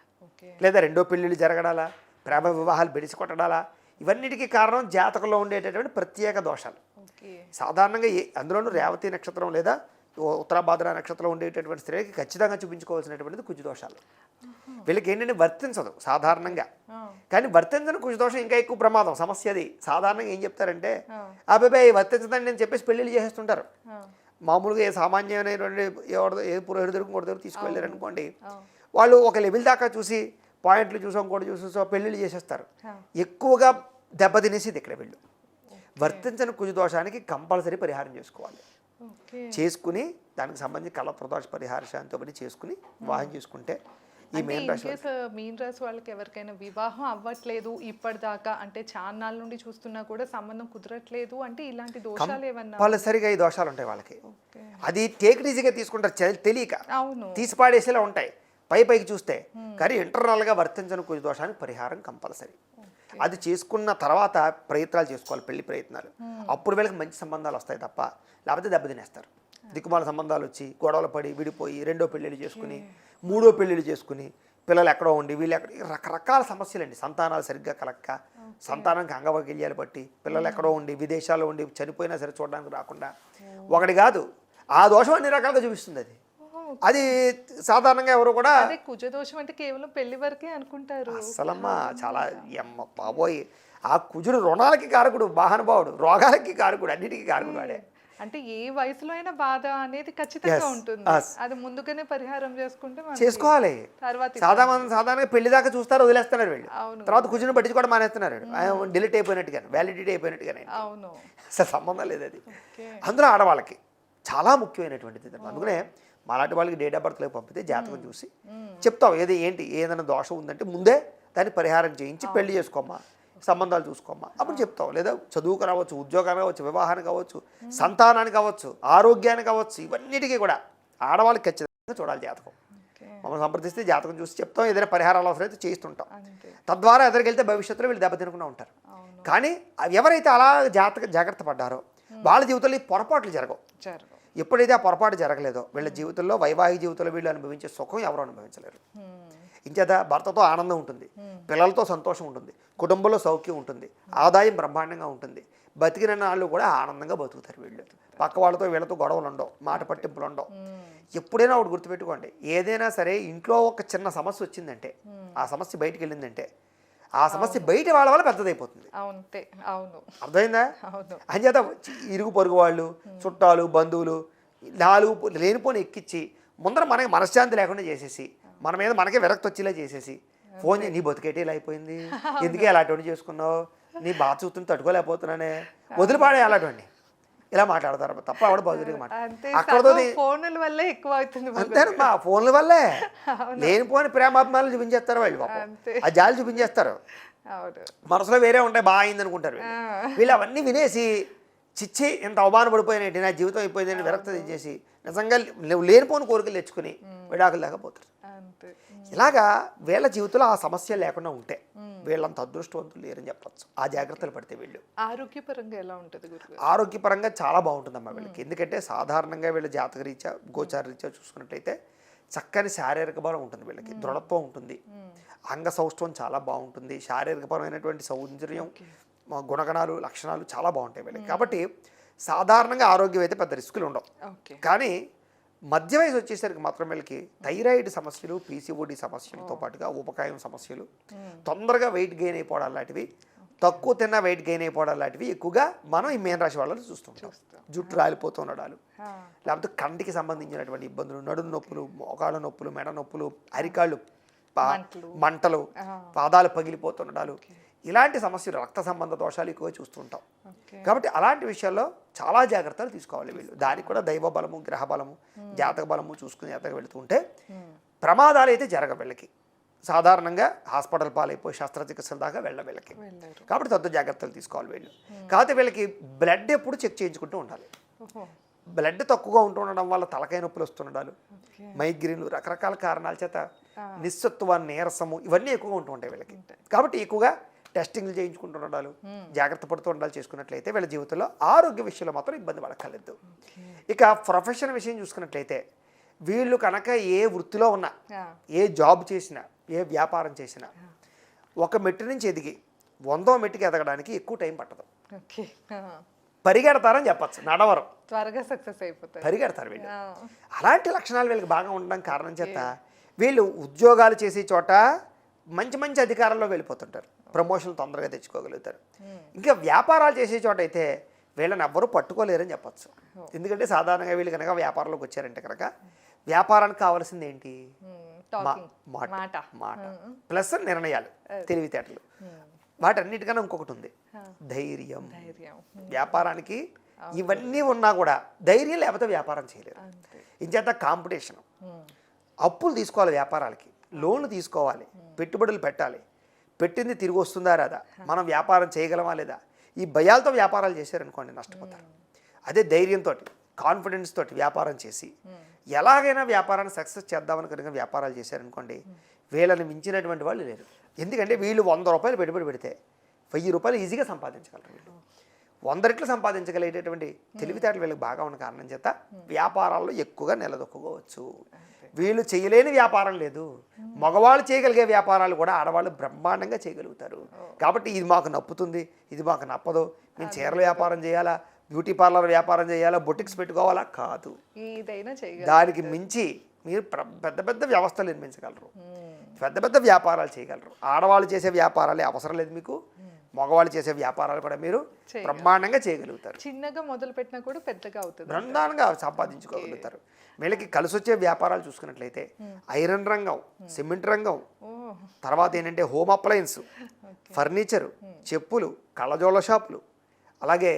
లేదా రెండో పెళ్ళిళ్ళు జరగడాలా, ప్రేమ వివాహాలు బెడిసి కొట్టడాలా, ఇవన్నిటికీ కారణం జాతకంలో ఉండేటటువంటి ప్రత్యేక దోషాలు. సాధారణంగా అందులోనూ రేవతి నక్షత్రం లేదా ఉత్తరాభాద్ర నక్షత్రంలో ఉండేటటువంటి స్త్రీకి ఖచ్చితంగా చూపించుకోవాల్సినటువంటిది కుజదోషాలు. వీళ్ళకి ఏంటంటే వర్తించదు సాధారణంగా, కానీ వర్తించని కుజదోషం ఇంకా ఎక్కువ ప్రమాదం. సమస్య అది. సాధారణంగా ఏం చెప్తారంటే అబ్బాయి వర్తించదండి అని చెప్పేసి పెళ్ళిళ్ళు చేసేస్తుంటారు. మామూలుగా ఏ సామాన్యమైనటువంటి ఏ పురోహితుడు దగ్గర ఇంకోటి దగ్గర తీసుకువెళ్ళారు అనుకోండి, వాళ్ళు ఒక లెవెల్ దాకా చూసి పాయింట్లు చూసాం ఇంకోటి చూసో పెళ్ళిళ్ళు చేసేస్తారు. ఎక్కువగా దెబ్బతినేసేది ఇక్కడ వీళ్ళు. వర్తించని కుజదోషానికి కంపల్సరీ పరిహారం చేసుకోవాలి. చేసుకుని దానికి సంబంధించి కళ ప్రదోష పరిహార శాంతి చేసుకుని వివాహం చేసుకుంటే ఈ అంటే మీన ఇన్ రాశి కేస్ మీన్ రాశి వాళ్ళకి ఎవరికైనా వివాహం అవ్వట్లేదు ఇప్పటిదాకా, అంటే చాన్నాళ్ళ నుండి చూస్తున్నా కూడా సంబంధం కుదరట్లేదు అంటే ఇలాంటి దోషాలు ఏమన్నా? కంపల్సరిగా ఈ దోషాలు ఉంటాయి వాళ్ళకి. ఓకే. అది టేక్ ఇట్ ఈజీగా తీసుకుంటారు, తెలియక అవును. తీసిపాడేసేలా ఉంటాయి పైకి చూస్తే. కానీ ఇంటర్నల్గా వర్తించని కుజ దోషానికి పరిహారం కంపల్సరీ. అది చేసుకున్న తర్వాత ప్రయత్నాలు చేసుకోవాలి, పెళ్లి ప్రయత్నాలు. అప్పుడు వీళ్ళకి మంచి సంబంధాలు వస్తాయి తప్ప లేకపోతే దెబ్బతినేస్తారు. దిక్కుమాల సంబంధాలు వచ్చి గొడవలు పడి విడిపోయి రెండో పెళ్ళిళ్ళు చేసుకుని మూడో పెళ్ళిళ్ళు చేసుకుని పిల్లలు ఎక్కడో ఉండి వీళ్ళు ఎక్కడ, రకరకాల సమస్యలండి. సంతానాలు సరిగ్గా కలక్క, సంతానానికి అంగవైకల్యాలు బట్టి పిల్లలు ఎక్కడో ఉండి విదేశాల్లో ఉండి చనిపోయినా సరే చూడడానికి రాకుండా, ఒకటి కాదు ఆ దోషం అన్ని రకాలుగా చూపిస్తుంది. అది సాధారణంగా ఎవరు కూడా అదే కుజ దోషం అంటే కేవలం పెళ్లి వరకే అనుకుంటారు. అసలమ్మా చాలా బాబోయ్, ఆ కుజుడు రుణాలకి కారకుడు, మహానుభావుడు, రోగాలకి కారకుడు, అన్నిటికీ కారకుడు వాడే. అంటే ఏ వయసులో అయినా బాధ అనేది ఖచ్చితంగా ఉంటుంది. అది ముందుగానే పరిహారం చేసుకుంటే చేసుకోవాలి. తర్వాత సాధారణంగా పెళ్లి దాకా చూస్తారు, వదిలేస్తున్నారు వీళ్ళు. అవును. తర్వాత కుజుని పట్టించుకోవడం మానేస్తున్నారు. డిలీట్ అయిపోయినట్టుగానే, వ్యాలిడిటీ అయిపోయినట్టుగానే. అవును. అసలు సంబంధం లేదు అది. అందులో ఆడవాళ్ళకి చాలా ముఖ్యమైనటువంటిది. అందుకనే మాలాంటి వాళ్ళకి డేట్ ఆఫ్ బర్త్లో పంపితే జాతకం చూసి చెప్తాం ఏంటి ఏదైనా దోషం ఉందంటే ముందే దాన్ని పరిహారం చేయించి పెళ్లి చేసుకోమ్మా, సంబంధాలు చూసుకోమ్మా, అప్పుడు చెప్తాం. లేదా చదువుకు రావచ్చు, ఉద్యోగానికి కావచ్చు, వివాహానికి కావచ్చు, సంతానానికి కావచ్చు, ఆరోగ్యానికి కావచ్చు, ఇవన్నిటికీ కూడా ఆడవాళ్ళకి ఖచ్చితంగా చూడాలి జాతకం. మమ్మల్ని సంప్రదిస్తే జాతకం చూసి చెప్తాం, ఏదైనా పరిహారాలు అవసరమైతే చేయిస్తుంటాం. తద్వారా ఎదురుకెళ్తే భవిష్యత్తులో వీళ్ళు దెబ్బతినకుండా ఉంటారు. కానీ ఎవరైతే అలా జాగ్రత్త పడ్డారో వాళ్ళ జీవితంలో ఈ పొరపాట్లు జరగవు. ఎప్పుడైతే ఆ పొరపాటు జరగలేదో వీళ్ళ జీవితంలో, వైవాహిక జీవితంలో వీళ్ళు అనుభవించే సుఖం ఎవరు అనుభవించలేరు. ఇంచేత భర్తతో ఆనందం ఉంటుంది, పిల్లలతో సంతోషం ఉంటుంది, కుటుంబంలో సౌఖ్యం ఉంటుంది, ఆదాయం బ్రహ్మాండంగా ఉంటుంది, బతికిన నాళ్ళు కూడా ఆనందంగా బతుకుతారు వీళ్ళు. పక్క వాళ్ళతో వీళ్ళతో గొడవలు ఉండవు, మాట పట్టింపులు ఉండవు. ఎప్పుడైనా ఒకటి గుర్తుపెట్టుకోండి, ఏదైనా సరే ఇంట్లో ఒక చిన్న సమస్య వచ్చిందంటే, ఆ సమస్య బయటికి వెళ్ళిందంటే, ఆ సమస్య బయట వాళ్ళ వల్ల పెద్దదైపోతుంది. అర్థమైందా? అంచేత ఇరుగు పొరుగు వాళ్ళు, చుట్టాలు, బంధువులు నాలుగు లేనిపోని ఎక్కించి ముందర మనకి మనశ్శాంతి లేకుండా చేసేసి, మన మీద మనకే విరక్తి వచ్చేలా చేసేసి ఫోన్ చేసి నీ బతికేటే ఇలా అయిపోయింది, ఎందుకే అలాంటి చేసుకున్నావు, నీ బాధ చూస్తుంది తట్టుకోలేకపోతున్నానే, వదిలిపాడే అలాంటి ఇలా మాట్లాడతారు తప్ప ఆవిడ బదులుగా మాట్లాడతారు. అక్కడతో అంతేనమ్మా, ఫోన్ల వల్లే లేనిపోని ప్రేమాత్మాలు చూపించేస్తారు వాళ్ళు. ఆ జాలి చూపించేస్తారు, మనసులో వేరే ఉంటాయి, బాగా అయింది అనుకుంటారు వీళ్ళు. అవన్నీ వినేసి చిచ్చి ఎంత అవమాన పడిపోయినట్టు, నా జీవితం అయిపోయిందని విరక్తి తెచ్చేసి నిజంగా లేనిపోని కోరికలు తెచ్చుకుని విడాకులు లేకపోతారు. ఇలాగా వీళ్ళ జీవితంలో ఆ సమస్య లేకుండా ఉంటే వీళ్ళంత అదృష్టవంతులు లేరని చెప్పచ్చు. ఆ జాగ్రత్తలు పడితే వీళ్ళు ఆరోగ్యపరంగా ఎలా ఉంటుంది? ఆరోగ్యపరంగా చాలా బాగుంటుందమ్మా వీళ్ళకి. ఎందుకంటే సాధారణంగా వీళ్ళ జాతక రీత్యా, గోచార రీత్యా చూసుకున్నట్లయితే చక్కని శారీరక బలం ఉంటుంది వీళ్ళకి, దృఢత్వం ఉంటుంది, అంగ సౌష్ఠవం చాలా బాగుంటుంది, శారీరకపరమైనటువంటి సౌందర్యం, గుణగణాలు, లక్షణాలు చాలా బాగుంటాయి వీళ్ళకి. కాబట్టి సాధారణంగా ఆరోగ్యం అయితే పెద్ద రిస్కులు ఉండవు. కానీ మధ్య వయసు వచ్చేసరికి మాత్రం వీళ్ళకి థైరాయిడ్ సమస్యలు, పీసీఓడి సమస్యలతో పాటుగా ఉపకాయం సమస్యలు, తొందరగా వెయిట్ గెయిన్ అయిపోవడం లాంటివి, తక్కువ తిన్న వెయిట్ గెయిన్ అయిపోవడం లాంటివి ఎక్కువగా మనం ఈ మీన రాశి వాళ్ళని చూస్తుంటాం. జుట్టు రాలిపోతూ ఉండడాలు, లేకపోతే కంటికి సంబంధించినటువంటి ఇబ్బందులు, నడుము నొప్పులు, మోకాళ్ళ నొప్పులు, మెడ నొప్పులు, అరికాళ్ళు మంటలు, పాదాలు పగిలిపోతుండడాలు, ఇలాంటి సమస్యలు, రక్త సంబంధ దోషాలు ఎక్కువ చూస్తుంటాం. కాబట్టి అలాంటి విషయాల్లో చాలా జాగ్రత్తలు తీసుకోవాలి వీళ్ళు. దానికి కూడా దైవ బలము, గ్రహ బలము, జాతక బలము చూసుకుని జాతక వెళుతుంటే ప్రమాదాలు అయితే జరగవు వీళ్ళకి. సాధారణంగా హాస్పిటల్ పాలైపోయి శస్త్రచికిత్సల దాకా వీళ్ళకి. కాబట్టి తద్దు జాగ్రత్తలు తీసుకోవాలి వీళ్ళు. కాకపోతే వీళ్ళకి బ్లడ్ ఎప్పుడు చెక్ చేయించుకుంటూ ఉండాలి. బ్లడ్ తక్కువగా ఉంటుండడం వల్ల తలకాయ నొప్పులు వస్తుండాలు, మైగ్రేన్లు, రకరకాల కారణాల చేత నిస్సత్వ, నీరసము ఇవన్నీ ఎక్కువగా ఉంటూ ఉంటాయి వీళ్ళకి. కాబట్టి ఎక్కువగా టెస్టింగ్లు చేయించుకుంటుండాలు, జాగ్రత్త పడుతూ ఉండాలి. చేసుకున్నట్లయితే వీళ్ళ జీవితంలో ఆరోగ్య విషయంలో మాత్రం ఇబ్బంది పడక్కర్లేదు. ఇక ప్రొఫెషన్ విషయం చూసుకున్నట్లయితే వీళ్ళు కనుక ఏ వృత్తిలో ఉన్నా, ఏ జాబ్ చేసినా, ఏ వ్యాపారం చేసినా ఒక మెట్టు నుంచి ఎదిగి 100వ మెట్టుకి ఎదగడానికి ఎక్కువ టైం పట్టదు. పరిగెడతారని చెప్పచ్చు, నడవరు, త్వరగా సక్సెస్ అయిపోతారు, పరిగెడతారు వీళ్ళు. అలాంటి లక్షణాలు వీళ్ళకి బాగా ఉండడం కారణం చేత వీళ్ళు ఉద్యోగాలు చేసే చోట మంచి మంచి అధికారంలో వెళ్ళిపోతుంటారు, ప్రమోషన్లు తొందరగా తెచ్చుకోగలుగుతారు. ఇంకా వ్యాపారాలు చేసే చోట అయితే వీళ్ళని ఎవ్వరూ పట్టుకోలేరని చెప్పచ్చు. ఎందుకంటే సాధారణంగా వీళ్ళు కనుక వ్యాపారంలోకి వచ్చారంటే కనుక వ్యాపారానికి కావాల్సింది ఏంటి? మాట ప్లస్ నిర్ణయాలు, తెలివితేటలు. వాటన్నిటికన్నా ఇంకొకటి ఉంది, ధైర్యం. వ్యాపారానికి ఇవన్నీ ఉన్నా కూడా ధైర్యం లేకపోతే వ్యాపారం చేయలేరు. ఇంచేత కాంపిటీషన్, అప్పులు తీసుకోవాలి వ్యాపారాలకి. లోన్లు తీసుకోవాలి, పెట్టుబడులు పెట్టాలి, పెట్టింది తిరిగి వస్తుందా రాదా, మనం వ్యాపారం చేయగలమా లేదా, ఈ భయాలతో వ్యాపారాలు చేశారనుకోండి నష్టపోతారు. అదే ధైర్యంతో కాన్ఫిడెన్స్ తోటి వ్యాపారం చేసి ఎలాగైనా వ్యాపారాన్ని సక్సెస్ చేద్దామని కనుక వ్యాపారాలు చేశారనుకోండి వీళ్ళని మించినటువంటి వాళ్ళు లేరు. ఎందుకంటే వీళ్ళు 100 రూపాయలు పెట్టుబడి పెడితే 1000 రూపాయలు ఈజీగా సంపాదించగలరు. వీళ్ళు 100 రెట్లు సంపాదించగలిగేటటువంటి తెలివితేటలు వీళ్ళకి బాగా ఉన్న కారణం చేత వ్యాపారాల్లో ఎక్కువగా నిలదొక్కుకోవచ్చు. వీళ్ళు చేయలేని వ్యాపారం లేదు. మగవాళ్ళు చేయగలిగే వ్యాపారాలు కూడా ఆడవాళ్ళు బ్రహ్మాండంగా చేయగలుగుతారు. కాబట్టి ఇది మాకు నప్పుతుంది, ఇది మాకు నప్పదు, మేము చీరల వ్యాపారం చేయాలా, బ్యూటీ పార్లర్ వ్యాపారం చేయాలా, బొటిక్స్ పెట్టుకోవాలా కాదు. దానికి మించి మీరు పెద్ద పెద్ద వ్యవస్థలు నిర్మించగలరు, పెద్ద పెద్ద వ్యాపారాలు చేయగలరు. ఆడవాళ్ళు చేసే వ్యాపారాలే అవసరం లేదు మీకు, మగవాళ్ళు చేసే వ్యాపారాలు కూడా మీరు బ్రహ్మాండంగా చేయగలుగుతారు. చిన్నగా మొదలు పెట్టినా కూడా పెద్దగా అవుతుంది, బ్రహ్మాండంగా సంపాదించుకోగలుగుతారు. వీళ్ళకి కలిసి వచ్చే వ్యాపారాలు చూసుకున్నట్లయితే ఐరన్ రంగం, సిమెంట్ రంగం, తర్వాత ఏంటంటే హోమ్ అప్లయన్స్, ఫర్నిచరు, చెప్పులు, కళ్ళజోళ్ళ షాపులు, అలాగే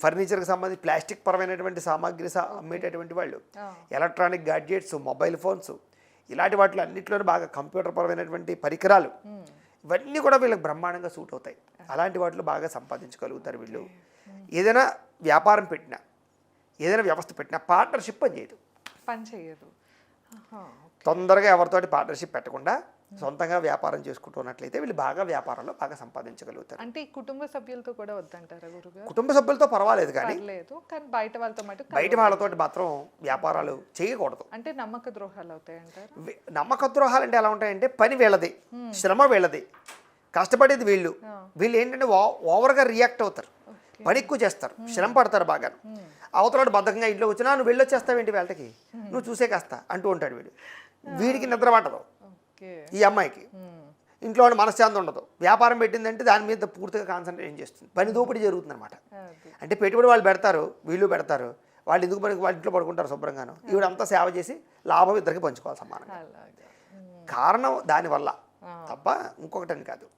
ఫర్నిచర్కి సంబంధించి ప్లాస్టిక్ పరమైనటువంటి సామాగ్రి అమ్మేటటువంటి వాళ్ళు, ఎలక్ట్రానిక్ గాడ్జెట్స్, మొబైల్ ఫోన్స్, ఇలాంటి వాటిలో అన్నింటిలోనూ బాగా కంప్యూటర్ పరమైనటువంటి పరికరాలు, ఇవన్నీ కూడా వీళ్ళకి బ్రహ్మాండంగా సూట్ అవుతాయి. అలాంటి వాటిలో బాగా సంపాదించగలుగుతారు వీళ్ళు. ఏదైనా వ్యాపారం పెట్టినా, ఏదైనా వ్యవస్థ పెట్టినా పార్ట్నర్షిప్ పని చేయదు. తొందరగా ఎవరితోటి పార్ట్నర్షిప్ పెట్టకుండా సొంతంగా వ్యాపారం చేసుకుంటున్నట్లయితే వీళ్ళు బాగా వ్యాపారంలో బాగా సంపాదించగలుగుతారు. అంటే కుటుంబ సభ్యులతో కూడా వద్దంటారా గురుగారు? కుటుంబ సభ్యులతో పర్వాలేదు, కానీ బయట వాళ్ళతో బయట వాళ్ళతో మాత్రం వ్యాపారాలు చేయకూడదు. అంటే నమ్మక ద్రోహాలు అవుతాయంటారు. నమ్మక ద్రోహాలు అంటే ఎలా ఉంటాయంటే పని వీళ్ళది, శ్రమ వీళ్ళది, కష్టపడేది వీళ్ళు. వీళ్ళు ఏంటంటే ఓవర్గా రియాక్ట్ అవుతారు, పని ఎక్కువ చేస్తారు, శ్రమ పడతారు బాగా. అవతల బద్ధకంగా ఇంట్లో వచ్చినా నువ్వు వెళ్ళొచ్చేస్తావేంటి వేళకి, నువ్వు చూసే కాస్త అంటూ ఉంటాడు వీడు. వీడికి నిద్ర పట్టదు, ఈ అమ్మాయికి ఇంట్లో మనశ్శాంతి ఉండదు. వ్యాపారం పెట్టిందంటే దాని మీద పూర్తిగా కాన్సన్ట్రేషన్ చేస్తుంది. పని దోపిడీ జరుగుతుంది అనమాట. అంటే పెట్టుబడి వాళ్ళు పెడతారు, వీళ్ళు పెడతారు, వాళ్ళు ఎందుకు వాళ్ళ ఇంట్లో పడుకుంటారు శుభ్రంగాను, ఈవిడంతా సేవ చేసి లాభం ఇద్దరికి పంచుకోవాలి సమానంగా. కారణం దానివల్ల తప్ప ఇంకొకటని కాదు.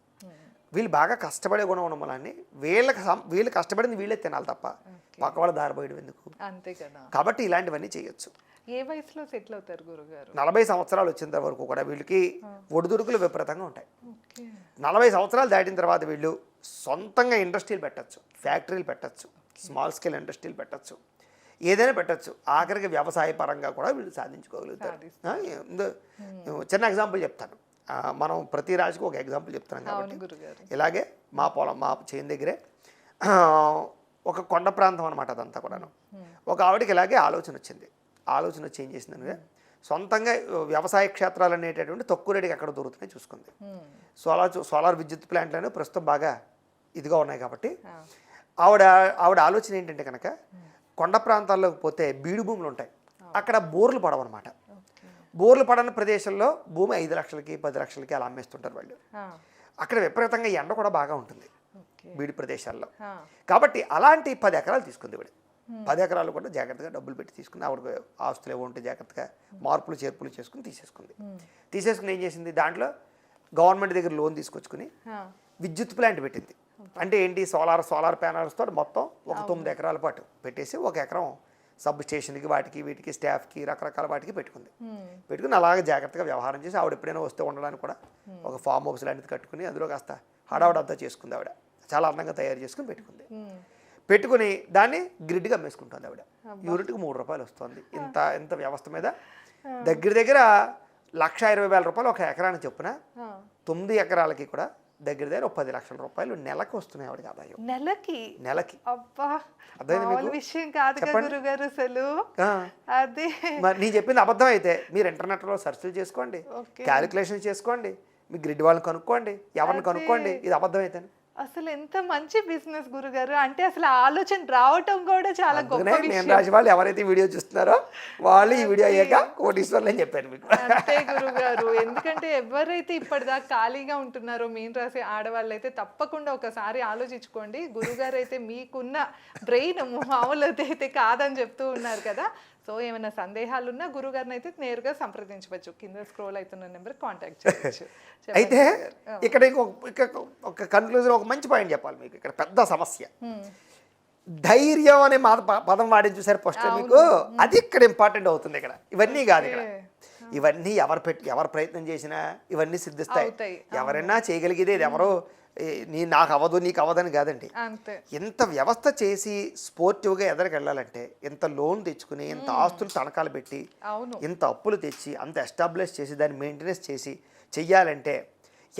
వీళ్ళు బాగా కష్టపడే గుణం ఉండడం వల్ల వీళ్ళు కష్టపడింది వీళ్ళే తినాలి తప్ప పక్క వాళ్ళు దారిపోయడం ఎందుకు, అంతే కదా. కాబట్టి ఇలాంటివన్నీ చేయొచ్చు. ఏ వయసులో సెటిల్ అవుతారు గురుగారు? 40 సంవత్సరాలు వచ్చిన వరకు కూడా వీళ్ళకి ఒడిదుడుకులు విపరీతంగా ఉంటాయి. 40 సంవత్సరాలు దాటిన తర్వాత వీళ్ళు సొంతంగా ఇండస్ట్రీలు పెట్టచ్చు, ఫ్యాక్టరీలు పెట్టచ్చు, స్మాల్ స్కేల్ ఇండస్ట్రీలు పెట్టచ్చు, ఏదైనా పెట్టచ్చు. ఆఖరికి వ్యవసాయ పరంగా కూడా వీళ్ళు సాధించుకోగలుగుతారు. చిన్న ఎగ్జాంపుల్ చెప్తాను. మనం ప్రతి రాజుకి ఒక ఎగ్జాంపుల్ చెప్తున్నాం కాబట్టి ఇలాగే మా చేను దగ్గరే ఒక కొండ ప్రాంతం అనమాట అదంతా కూడాను. ఒక ఆవిడకి ఇలాగే ఆలోచన వచ్చి ఏం చేసిందనగా సొంతంగా వ్యవసాయ క్షేత్రాలు అనేటటువంటి తక్కువ రేటుకి ఎక్కడ దొరుకుతున్నాయి చూసుకుంది. సోలార్ విద్యుత్ ప్లాంట్లను ప్రస్తుతం బాగా ఇదిగా ఉన్నాయి కాబట్టి ఆవిడ ఆలోచన ఏంటంటే కనుక కొండ ప్రాంతాల్లోకి పోతే బీడు భూములు ఉంటాయి, అక్కడ బోర్లు పడవన్నమాట. బోర్లు పడని ప్రదేశంలో భూమి 5 లక్షలకి 10 లక్షలకి అలా అమ్మేస్తుంటారు వాళ్ళు. అక్కడ విపరీతంగా ఎండ కూడా బాగా ఉంటుంది బీడు ప్రదేశాల్లో. కాబట్టి అలాంటి 10 ఎకరాలు తీసుకుంది ఆవిడ. 10 ఎకరాలు కూడా జాగ్రత్తగా డబ్బులు పెట్టి తీసుకుని ఆవిడ ఆస్తులు ఏవో ఉంటే జాగ్రత్తగా మార్పులు చేర్పులు చేసుకుని తీసేసుకుని ఏం చేసింది, దాంట్లో గవర్నమెంట్ దగ్గర లోన్ తీసుకొచ్చుకుని విద్యుత్ ప్లాంట్ పెట్టింది. అంటే ఏంటి, సోలార్ ప్యానల్స్తో మొత్తం ఒక 9 ఎకరాల పాటు పెట్టేసి 1 ఎకరం సబ్ స్టేషన్కి వాటికి వీటికి స్టాఫ్కి రకరకాల వాటికి పెట్టుకుని అలాగే జాగ్రత్తగా వ్యవహారం చేసి ఆవిడ ఎప్పుడైనా వస్తే ఉండడానికి కూడా ఒక ఫామ్ హౌస్ లాంటిది కట్టుకుని అందులో కాస్త హడావుడంతా చేసుకుంది. ఆవిడ చాలా అందంగా తయారు చేసుకుని పెట్టుకుని దాన్ని గ్రిడ్గా అమ్మేసుకుంటుంది. ఆవిడ యూనిట్కి 3 రూపాయలు వస్తుంది. ఇంత వ్యవస్థ మీద దగ్గర 1,20,000 రూపాయలు ఒక ఎకరానికి చొప్పున 9 ఎకరాలకి కూడా దగ్గర 10 లక్షల రూపాయలు నెలకు వస్తున్నాయి ఆవిడకి ఆదాయం. నెలకి విషయం కాదు గురుగారు అసలు. అదే మరి నేను చెప్పింది అబద్ధం అయితే మీరు ఇంటర్నెట్లో సెర్చ్లు చేసుకోండి, క్యాలిక్యులేషన్ చేసుకోండి, మీ గ్రిడ్ వాళ్ళని కనుక్కోండి, ఎవరిని కనుక్కోండి, ఇది అబద్ధం అయితే. అసలు ఎంత మంచి బిజినెస్ గురుగారు, అంటే అసలు ఆలోచన రావటం కూడా చాలా గొప్ప విషయం. నేను రాసి వాళ్ళు ఎవరైతే వీడియో చూస్తున్నారో వాళ్ళు ఈ వీడియో అయ్యాక కోటీశ్వర్లు అని చెప్పాను మీకు. అంతే గురుగారు, ఎందుకంటే ఎవరైతే ఇప్పటిదాకా ఖాళీగా ఉంటున్నారో మీన్ రాసి ఆడవాళ్ళు అయితే తప్పకుండా ఒకసారి ఆలోచించుకోండి. గురుగారు అయితే మీకున్న బ్రెయిన్ మామూలు అయితే కాదని చెప్తూ ఉన్నారు కదా. సో ఏమైనా సందేహాలు ఉన్నా గురుగారిని అయితే నేరుగా సంప్రదించవచ్చు, కింద స్క్రోల్ అవుతున్న నెంబర్ కాంటాక్ట్ చేయవచ్చు. అయితే ఇక్కడ ఒక కన్క్లూజన్ ఒక మంచి పాయింట్ చెప్పాలి మీకు. ఇక్కడ పెద్ద సమస్య ధైర్యం అనే పదం వాడి చూసారు ఫస్ట్ మీకు, అది ఇక్కడ ఇంపార్టెంట్ అవుతుంది. ఇక్కడ ఇవన్నీ కాదు, ఇక్కడ ఇవన్నీ ఎవరు ప్రయత్నం చేసినా ఇవన్నీ సిద్ధిస్తాయి. అవుతాయి. ఎవరైనా చేయగలిగేది ఇది ఎవరో నాకు అవ్వదు నీకు అవ్వదని కాదండి. అంతే. ఇంత వ్యవస్థ చేసి స్పోర్టివ్గా ఎదరికి వెళ్ళాలంటే ఇంత లోన్ తెచ్చుకుని ఇంత ఆస్తులు తనఖాలు పెట్టి అవును. ఇంత అప్పులు తెచ్చి అంత ఎస్టాబ్లిష్ చేసి దాన్ని మెయింటెనెన్స్ చేసి చెయ్యాలంటే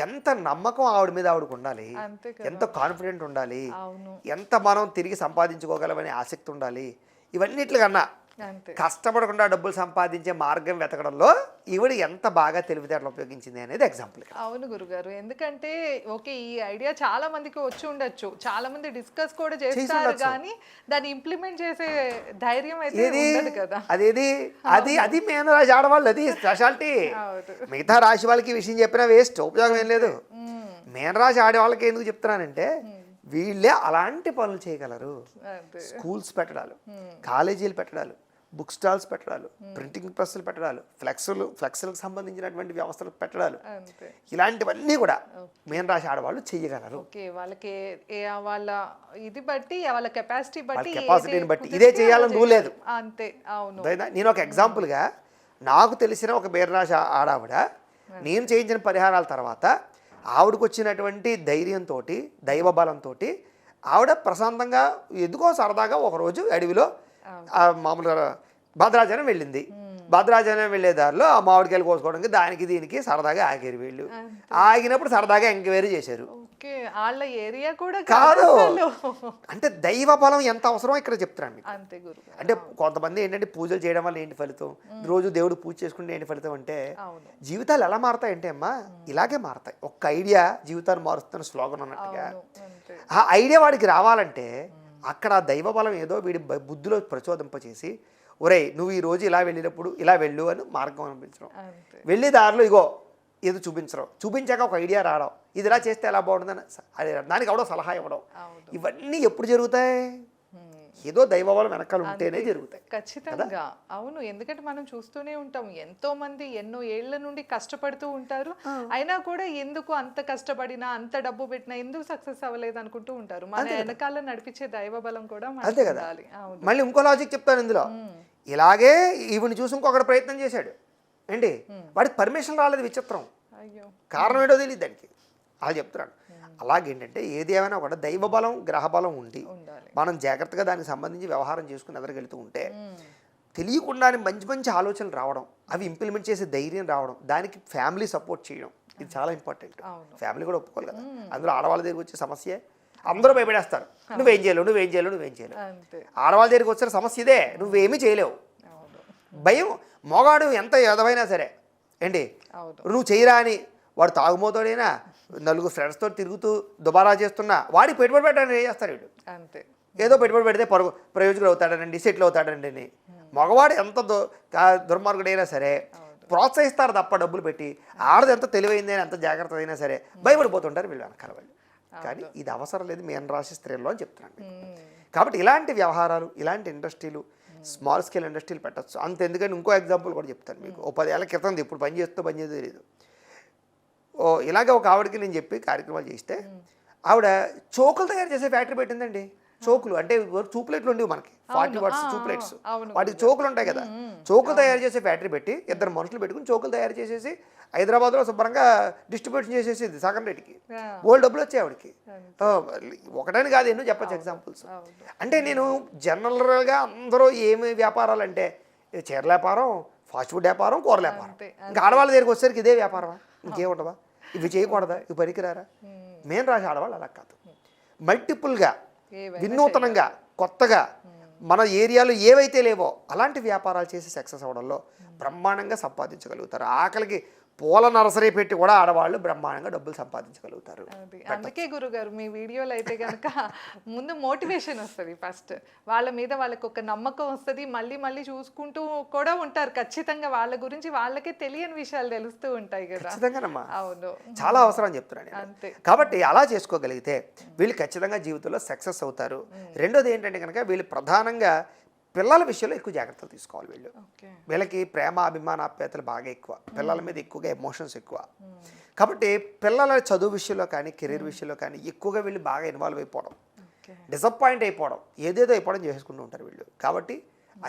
ఎంత నమ్మకం ఆవిడ మీద ఆవిడకు ఉండాలి, అంతే కదా. ఎంత కాన్ఫిడెంట్ ఉండాలి, అవును. ఎంత మనం తిరిగి సంపాదించుకోగలమనే ఆసక్తి ఉండాలి. ఇవన్నిట్లకన్నా అంతే. కష్టపడకుండా డబ్బులు సంపాదించే మార్గం వెతకడంలో ఈవిడ ఎంత బాగా తెలివితేటలు ఉపయోగించింది అనేది ఎగ్జాంపుల్. అవును గురుగారు, ఎందుకంటే ఓకే ఈ ఐడియా చాలా మందికి వచ్చి ఉండొచ్చు, చాలా మంది డిస్కస్ కూడా చేస్తారు, కానీ దాన్ని ఇంప్లిమెంట్ చేసే ధైర్యం అయితే ఉండదు కదా. అది మీనరాశి ఆడవాళ్ళు, అది స్పెషాలిటీ. మిగతా రాశి వాళ్ళకి ఈ విషయం చెప్పినా వేస్ట్, ఉపయోగం ఏం లేదు. మీనరాశి ఆడవాళ్ళకి ఎందుకు చెప్తున్నానంటే వీళ్ళే అలాంటి పనులు చేయగలరు. స్కూల్స్ పెట్టడాలు, కాలేజీలు పెట్టడాలు, బుక్ స్టాల్స్ పెట్టడాలు, ప్రింటింగ్ ప్రెస్లు పెట్టడాలు, ఫ్లెక్స్లకు సంబంధించినటువంటి వ్యవస్థలు పెట్టడాలు, ఇలాంటివన్నీ కూడా మీనరాశి ఆడవాళ్ళు చెయ్యగలరు. వాళ్ళకి వాళ్ళ ఇది బట్టి, వాళ్ళ కెపాసిటీని బట్టి ఇదే చేయాలని రూల్ లేదు. అంతే. అవును. నేను ఒక ఎగ్జాంపుల్గా నాకు తెలిసిన ఒక మీనరాశి ఆడావిడ నేను చేయించిన పరిహారాల తర్వాత ఆవిడకు వచ్చినటువంటి ధైర్యంతో, దైవబలంతో ఆవిడ ప్రశాంతంగా ఎందుకో సరదాగా ఒకరోజు అడవిలో మామూలుగా భద్రాచలం వెళ్ళింది. భద్రాచలం వెళ్ళే దారిలో ఆ మామిడికాయలు కోసుకోవడానికి దానికి దీనికి సరదాగా ఆగారు వీళ్ళు. ఆగినప్పుడు సరదాగా ఎంక్వైరీ చేశారు. కాదు, అంటే దైవ బలం ఎంత అవసరం ఇక్కడ చెప్తున్నాను మీకు. అంటే కొంతమంది ఏంటంటే పూజలు చేయడం వల్ల ఏంటి ఫలితం, రోజు దేవుడు పూజ చేసుకుంటే ఏంటి ఫలితం అంటే జీవితాలు ఎలా మారుతాయంటే అమ్మా ఇలాగే మారుతాయి. ఒక్క ఐడియా జీవితాన్ని మారుస్తున్న స్లోగన్ అన్నట్టుగా ఆ ఐడియా వాడికి రావాలంటే అక్కడ దైవ బలం ఏదో వీడి బుద్ధిలో ప్రచోదింపచేసి ఒరేయ్ నువ్వు ఈ రోజు ఇలా వెళ్ళినప్పుడు ఇలా వెళ్ళు అని మార్గం అనిపించడం, వెళ్ళే దారిలో ఇగో ఏదో చూపించడం, చూపించాక ఒక ఐడియా రావడం, ఇది ఇలా చేస్తే ఎలా బాగుంటుందని అది దానికి అవడం సలహా ఇవ్వడం, ఇవన్నీ ఎప్పుడు జరుగుతాయి? ఏదో దైవబలం వెనకాల ఉంటేనే జరుగుతాయి. ఖచ్చితంగా. అవును, ఎందుకంటే మనం చూస్తూనే ఉంటాం ఎంతో మంది ఎన్నో ఏళ్ల నుండి కష్టపడుతూ ఉంటారు, అయినా కూడా ఎందుకు అంత కష్టపడినా అంత డబ్బు పెట్టినా ఎందుకు సక్సెస్ అవ్వలేదు అనుకుంటూ ఉంటారు. మన వెనకాల నడిపించే దైవ బలం కూడా అంతే కదా. మళ్ళీ ఇంకో లాజిక్ చెప్తాను ఇందులో. ఇలాగే ఈవిని చూసి ఇంకొకటి ప్రయత్నం చేశాడు ఏంటి, వాడికి పర్మిషన్ రాలేదు. విచిత్రం, కారణం ఏంటో తెలియదు దానికి. అలా చెప్తున్నాడు. అలాగేంటంటే ఏది ఏమైనా కూడా దైవబలం గ్రహబలం ఉండి మనం జాగ్రత్తగా దానికి సంబంధించి వ్యవహారం చేసుకుని ఎదరికెళ్తూ ఉంటే తెలియకుండానే మంచి మంచి ఆలోచనలు రావడం, అవి ఇంప్లిమెంట్ చేసే ధైర్యం రావడం, దానికి ఫ్యామిలీ సపోర్ట్ చేయడం, ఇది చాలా ఇంపార్టెంట్. ఫ్యామిలీ కూడా ఒప్పుకోవాలి కదా. అందులో ఆడవాళ్ళ దగ్గరికి వచ్చే సమస్య అందరూ భయపడేస్తారు, నువ్వేం చేయలేవు నువ్వేం చేయలేవు నువ్వేం చేయలేవు. ఆడవాళ్ళ దగ్గరికి వచ్చిన సమస్య ఇదే, నువ్వేమీ చేయలేవు. భయం. మొగాడు ఎంత ఎదవైనా సరే ఏంటి నువ్వు చేయరా అని వాడు తాగుమోతాడైనా నలుగురు ఫ్రెండ్స్తో తిరుగుతూ దుబారా చేస్తున్నా వాడికి పెట్టుబడి పెట్టాలని ఏం చేస్తారు వీడు? అంతే. ఏదో పెట్టుబడి పెడితే ప్రయోజకుడు అవుతాడనండి, సెటిల్ అవుతాడండి అని. మగవాడు ఎంత దుర్మార్గుడైనా సరే ప్రోత్సహిస్తారు తప్ప డబ్బులు పెట్టి. ఆడది ఎంత తెలివైంది అని ఎంత జాగ్రత్త అయినా సరే భయపడిపోతుంటారు వీళ్ళు వెనకాల వాళ్ళు. కానీ ఇది అవసరం లేదు మీనరాశి స్త్రీల్లో అని చెప్తున్నాను. కాబట్టి ఇలాంటి వ్యవహారాలు, ఇలాంటి ఇండస్ట్రీలు, స్మాల్ స్కేల్ ఇండస్ట్రీలు పెట్టచ్చు. అంత ఎందుకంటే ఇంకో ఎగ్జాంపుల్ కూడా చెప్తాను మీకు. 10 ఏళ్ల క్రితం, ఇప్పుడు పనిచేదో తెలియదు. ఇలాగే ఒక ఆవిడకి నేను చెప్పి కార్యక్రమాలు చేస్తే ఆవిడ చోకులు తయారు చేసే ఫ్యాక్టరీ పెట్టిందండి. చోకులు అంటే చూపులెట్లు ఉండేవి మనకి, 40 వాట్స్ చూపులెట్స్, వాటికి చోకులు ఉంటాయి కదా. చోకులు తయారు చేసే ఫ్యాక్టరీ పెట్టి 2 మనుషులు పెట్టుకుని చోకులు తయారు చేసేసి హైదరాబాద్లో శుభ్రంగా డిస్ట్రిబ్యూషన్ చేసేసి సగం రేటుకి ఓల్డ్ డబ్బులు వచ్చాయి ఆవిడకి. ఒకటని కాదు, ఎన్నో చెప్పచ్చు ఎగ్జాంపుల్స్. అంటే నేను జనరల్గా అందరూ ఏమి వ్యాపారాలు అంటే చీరల వ్యాపారం, ఫాస్ట్ ఫుడ్ వ్యాపారం, కూరల వ్యాపారం. ఇంకా ఆడవాళ్ళ దగ్గరికి వచ్చేసరికి ఇదే వ్యాపారమా, ఇంకేముండవా, ఇవి చేయకూడదా, ఇవి పనికిరారా? మీనరాశి ఆడవాళ్ళు అలా కాదు. మల్టిపుల్గా, వినూతనంగా, కొత్తగా మన ఏరియాలో ఏవైతే లేవో అలాంటి వ్యాపారాలు చేసి సక్సెస్ అవ్వడంలో బ్రహ్మాండంగా సంపాదించగలుగుతారు. ఆకలికి పూల నర్సరీ పెట్టి కూడా ఆడవాళ్ళు బ్రహ్మాండంగా డబ్బులు సంపాదించగలుగుతారు. అందుకే గురుగారు మీ వీడియోలో అయితే కనుక ముందు మోటివేషన్ వస్తుంది, ఫస్ట్ వాళ్ళ మీద వాళ్ళకి ఒక నమ్మకం వస్తుంది, మళ్ళీ మళ్ళీ చూసుకుంటూ కూడా ఉంటారు. ఖచ్చితంగా వాళ్ళ గురించి వాళ్ళకే తెలియని విషయాలు తెలుస్తూ ఉంటాయి కదా. ఖచ్చితంగానమ్మా. అవును, చాలా అవసరం అని చెప్తున్నాను. అంతే. కాబట్టి అలా చేసుకోగలిగితే వీళ్ళు ఖచ్చితంగా జీవితంలో సక్సెస్ అవుతారు. రెండోది ఏంటంటే కనుక వీళ్ళు ప్రధానంగా పిల్లల విషయంలో ఎక్కువ జాగ్రత్తలు తీసుకోవాలి. వీళ్ళకి ప్రేమ, అభిమాన, ఆప్యాయతలు బాగా ఎక్కువ, పిల్లల మీద ఎక్కువగా ఎమోషన్స్ ఎక్కువ. కాబట్టి పిల్లల చదువు విషయంలో కానీ కెరీర్ విషయంలో కానీ ఎక్కువగా వీళ్ళు బాగా ఇన్వాల్వ్ అయిపోవడం, డిసప్పాయింట్ అయిపోవడం, ఏదేదో అయిపోవడం చేసుకుంటూ ఉంటారు వీళ్ళు. కాబట్టి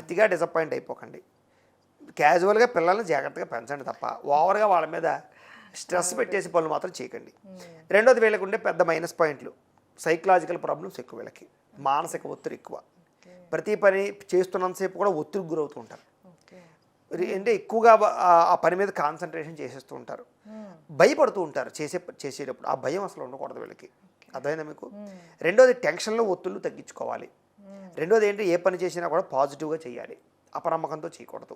అతిగా డిసప్పాయింట్ అయిపోకండి. క్యాజువల్గా పిల్లల్ని జాగ్రత్తగా పెంచండి తప్ప ఓవర్గా వాళ్ళ మీద స్ట్రెస్ పెట్టేసి పనులు మాత్రం చేయకండి. రెండోది వీళ్ళకి ఉండే పెద్ద మైనస్ పాయింట్లు సైకలాజికల్ ప్రాబ్లమ్స్ ఎక్కువ, వీళ్ళకి మానసిక ఒత్తిడి ఎక్కువ. ప్రతి పని చేస్తున్నంతసేపు కూడా ఒత్తిడికి గురవుతూ ఉంటారు. అంటే ఎక్కువగా ఆ పని మీద కాన్సన్ట్రేషన్ చేసేస్తూ ఉంటారు, భయపడుతూ ఉంటారు చేసేటప్పుడు. ఆ భయం అసలు ఉండకూడదు వీళ్ళకి. అర్థమైందా మీకు? రెండోది టెన్షన్లో ఒత్తిళ్ళు తగ్గించుకోవాలి. రెండోది ఏంటి, ఏ పని చేసినా కూడా పాజిటివ్గా చేయాలి, అపనమ్మకంతో చేయకూడదు.